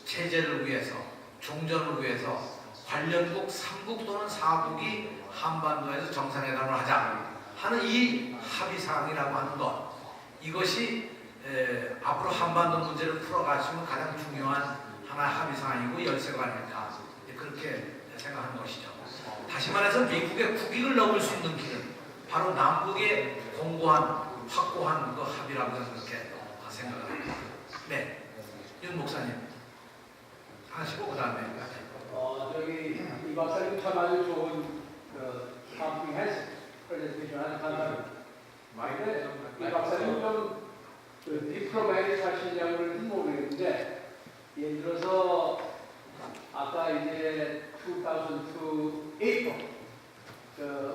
체제를 위해서, 종전을 위해서 관련국 3국 또는 4국이 한반도에서 정상회담을 하자 하는 이 합의사항이라고 하는 것, 이것이 앞으로 한반도 문제를 풀어갈 수 있는 가장 중요한 하나의 합의사항이고 열쇠가 아닐까 그렇게 생각하는 것이죠. 다시 말해서 미국의 국익을 넘을 수 있는 길은 바로 남북의 공고한 확고한 그 합의라고 그렇게 생각을 합니다. 네, 윤 목사님 하시고 그 다음에 저기 이 박사님 참 아주 좋은 comprehensive presentation 하는 말인데 이 박사님 좀 디플로마틱 하시냐고는 모르겠는데 예를 들어서 아까 이제 2002 April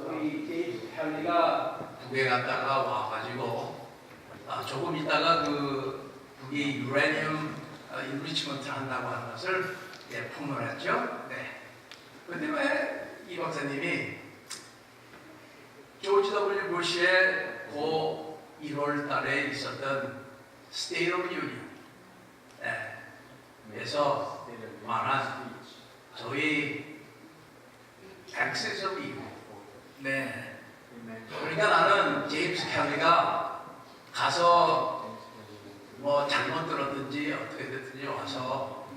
우리 제임스 헨리가 북에 갔다가 와가지고 조금 있다가 북이 유레늄 인리치먼트 한다고 하는 것을 폭로했죠. 네. 근데 왜 이 박사님이 조지 W 부시의 그 1월 달에 있었던 State of Union 에서 말한 저희 Axis of Evil. 네. 그러니까 나는 제임스 켈리가 가서 뭐 잘못 들었든지 어떻게 됐든지 와서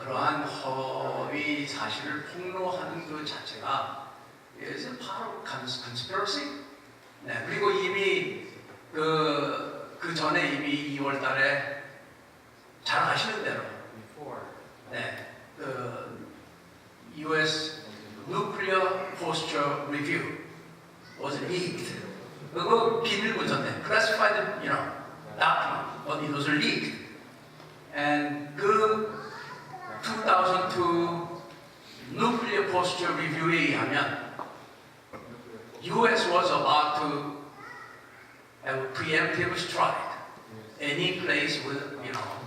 그러한 허위 사실을 폭로하는 그 자체가 is 바로 conspiracy. 네. 그리고 이미 그 전에 이미 2월 달에 잘 아시는 대로 네. US Nuclear Posture Review was leaked. 그거 비밀 문서인데 classified, document, but it was leaked. And 그 2002 Nuclear Posture Review에 의하면 US was about to have a preemptive strike any place with,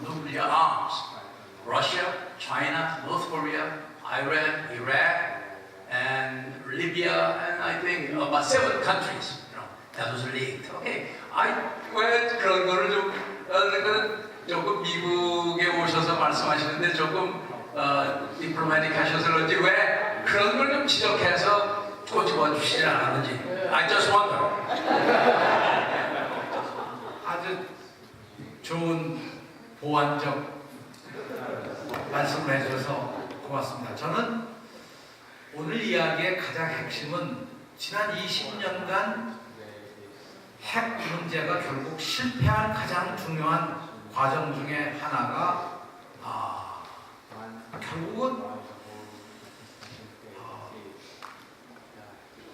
nuclear arms. Russia, China, North Korea, Iran, Iraq, and Libya, and I think about 7 countries. That was leaked. Okay. 왜 그런 거를 조금 미국에 오셔서 말씀하시는데 조금 디플로마틱 하셔서 그런지 왜 그런 걸 좀 지적해서 꼬집어 주시지 않았는지. I just wonder. 아주 좋은 보완적 말씀을 해주셔서 고맙습니다. 저는 오늘 이야기의 가장 핵심은 지난 20년간 핵 문제가 결국 실패한 가장 중요한 과정 중에 하나가 결국은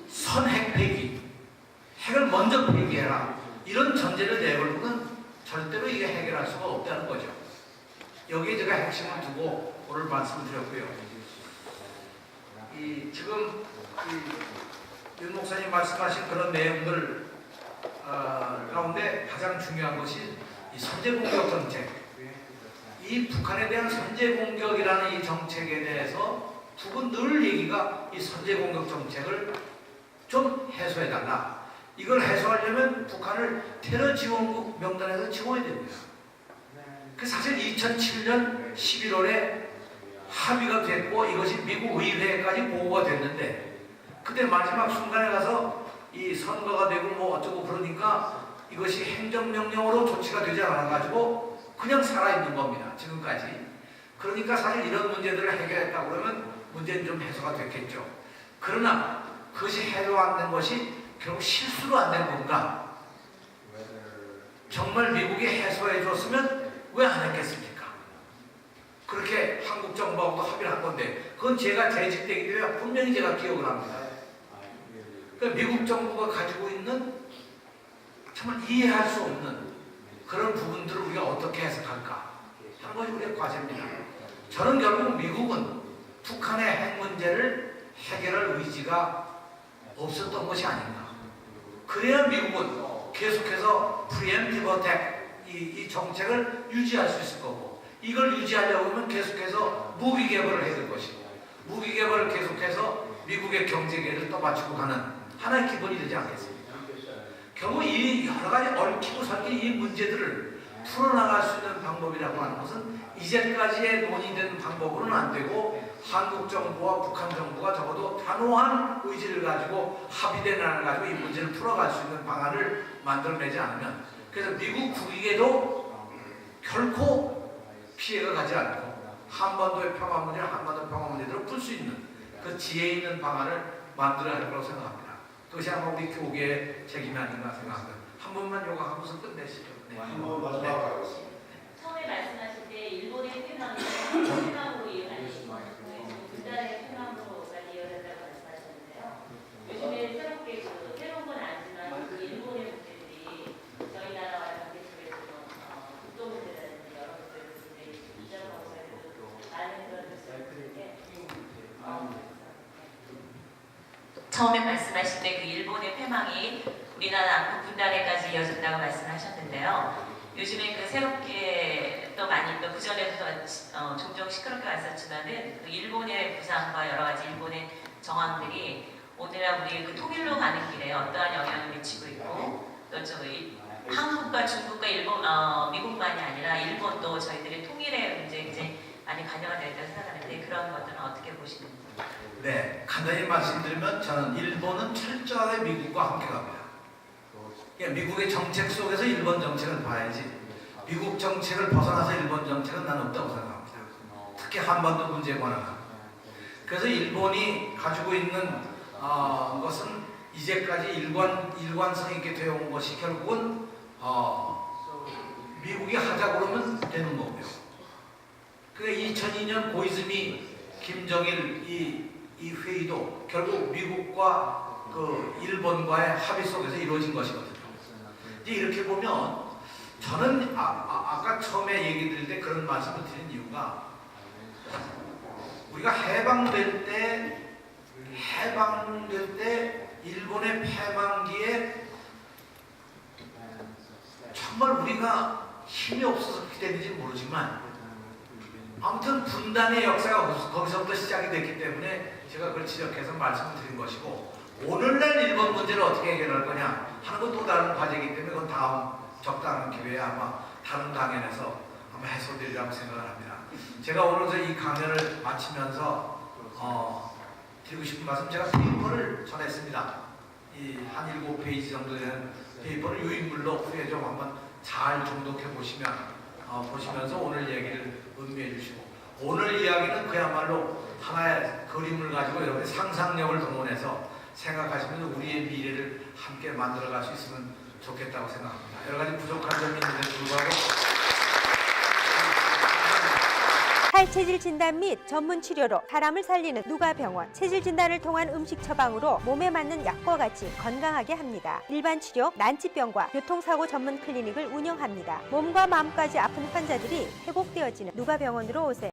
선핵 폐기, 핵을 먼저 폐기해라 이런 전제를 내걸고는 절대로 이게 해결할 수가 없다는 거죠. 여기에 제가 핵심을 두고 오늘 말씀을 드렸고요. 지금 윤 목사님 말씀하신 그런 내용들 가운데 가장 중요한 것이 이 선제공격 정책. 이 북한에 대한 선제공격이라는 이 정책에 대해서 북은 늘 얘기가 이 선제공격 정책을 좀 해소해달라. 이걸 해소하려면 북한을 테러 지원국 명단에서 지워야 됩니다. 그 사실 2007년 11월에 합의가 됐고 이것이 미국 의회까지 보고가 됐는데 그때 마지막 순간에 가서 이 선거가 되고 뭐 어쩌고 그러니까 이것이 행정명령으로 조치가 되지 않아가지고 그냥 살아있는 겁니다. 지금까지. 그러니까 사실 이런 문제들을 해결했다고 그러면 문제는 좀 해소가 됐겠죠. 그러나 그것이 해소 안 된 것이 결국 실수로 안 된 건가? 정말 미국이 해소해 줬으면 왜 안 했겠습니까? 그렇게 한국 정부하고도 합의를 한 건데 그건 제가 재직되기 때문에 분명히 제가 기억을 합니다. 그러니까 미국 정부가 가지고 있는 정말 이해할 수 없는 그런 부분들을 우리가 어떻게 해석할까 하는 것이 우리의 과제입니다. 저는 결국 미국은 북한의 핵 문제를 해결할 의지가 없었던 것이 아닌가. 그래야 미국은 계속해서 프리엠티브 어택 이 정책을 유지할 수 있을 거고 이걸 유지하려고 하면 계속해서 무기 개발을 해야 될 것이고 무기 개발을 계속해서 미국의 경제계를 떠받치고 가는 하나의 기본이 되지 않겠습니까? 결국 이 여러 가지 얽히고 설킨 이 문제들을 풀어나갈 수 있는 방법이라고 하는 것은 이제까지의 논의된 방법으로는 안 되고 한국 정부와 북한 정부가 적어도 단호한 의지를 가지고 합의된안을 가지고 이 문제를 풀어갈 수 있는 방안을 만들어내지 않으면 그래서 미국 국익에도 결코 피해가 가지 않고 한반도의 평화 문제를 한반도 평화 문제대로 풀 수 있는 그 지혜 있는 방안을 만들어야 할 거라고 생각합니다. 그것이 아마 우리 교계의 책임이 아닌가 생각합니다. 한 번만 요구하고서 끝내시죠. 네. 한번 마지막 하겠습니다. 처음에 말씀하실 때 일본의 폐망으로 이어가시고 분단의 폐망으로까지 이어졌다고 말씀하셨는데요. 요즘에 새롭게 새로운 건 아니지만 그 일본의 문제들이 저희 나라와 관계 속에서 국도 문제라든지 여러 것들을 굉장히 문제라고 저희도 많은 그런 뉴스를 보는데 처음에 말씀하실 때 그 일본의 폐망이 우리나라 안보 분단에까지 이어졌다고 말씀하셨는데요. 요즘에 그 새롭게 또 많이 또 그전에도 종종 시끄럽게 왔었지만은 그 일본의 부상과 여러 가지 일본의 정황들이 오늘날 우리 그 통일로 가는 길에 어떠한 영향을 미치고 있고 또 저희 한국과 중국과 일본, 미국만이 아니라 일본도 저희들의 통일의 문제에 이제 많이 관여가 되었다고 생각하는데 그런 것들은 어떻게 보시는지? 네, 간단히 말씀드리면 저는 일본은 철저하게 미국과 함께 갑니다. 미국의 정책 속에서 일본 정책을 봐야지 미국 정책을 벗어나서 일본 정책은 난 없다고 생각합니다. 특히 한반도 문제에 관한. 그래서 일본이 가지고 있는 것은 이제까지 일관성 있게 되어 온 것이 결국은 미국이 하자고 그러면 되는 거고요. 그래 2002년 고이즈미 김정일 이 회의도 결국 미국과 그 일본과의 합의 속에서 이루어진 것이거든요. 이제 이렇게 보면 저는 아까 처음에 얘기 드릴 때 그런 말씀을 드린 이유가 우리가 해방될 때 일본의 패망기에 정말 우리가 힘이 없어서 기대는지 모르지만 아무튼 분단의 역사가 거기서부터 시작이 됐기 때문에 제가 그걸 지적해서 말씀을 드린 것이고 오늘날 일본 문제를 어떻게 해결할 거냐 하는 건 또 다른 과제이기 때문에 그건 다음 적당한 기회에 아마 다른 강연에서 아마 해소되리라고 생각을 합니다. 제가 오늘 이 강연을 마치면서 드리고 싶은 말씀 제가 페이퍼를 전했습니다. 이 한 7페이지 정도 되는 페이퍼를 유인물로 후에 좀 한번 잘 정독해 보시면서 오늘 얘기를 음미해 주시고 오늘 이야기는 그야말로 하나의 그림을 가지고 여러분의 상상력을 동원해서 생각하시면서 우리의 미래를 함께 만들어갈 수 있으면 좋겠다고 생각합니다. 여러 가지 부족한 점이 있는데도 불구하고 탈체질 진단 및 전문 치료로 사람을 살리는 누가병원. 체질 진단을 통한 음식 처방으로 몸에 맞는 약과 같이 건강하게 합니다. 일반 치료, 난치병과 교통사고 전문 클리닉을 운영합니다. 몸과 마음까지 아픈 환자들이 회복되어지는 누가병원으로 오세요.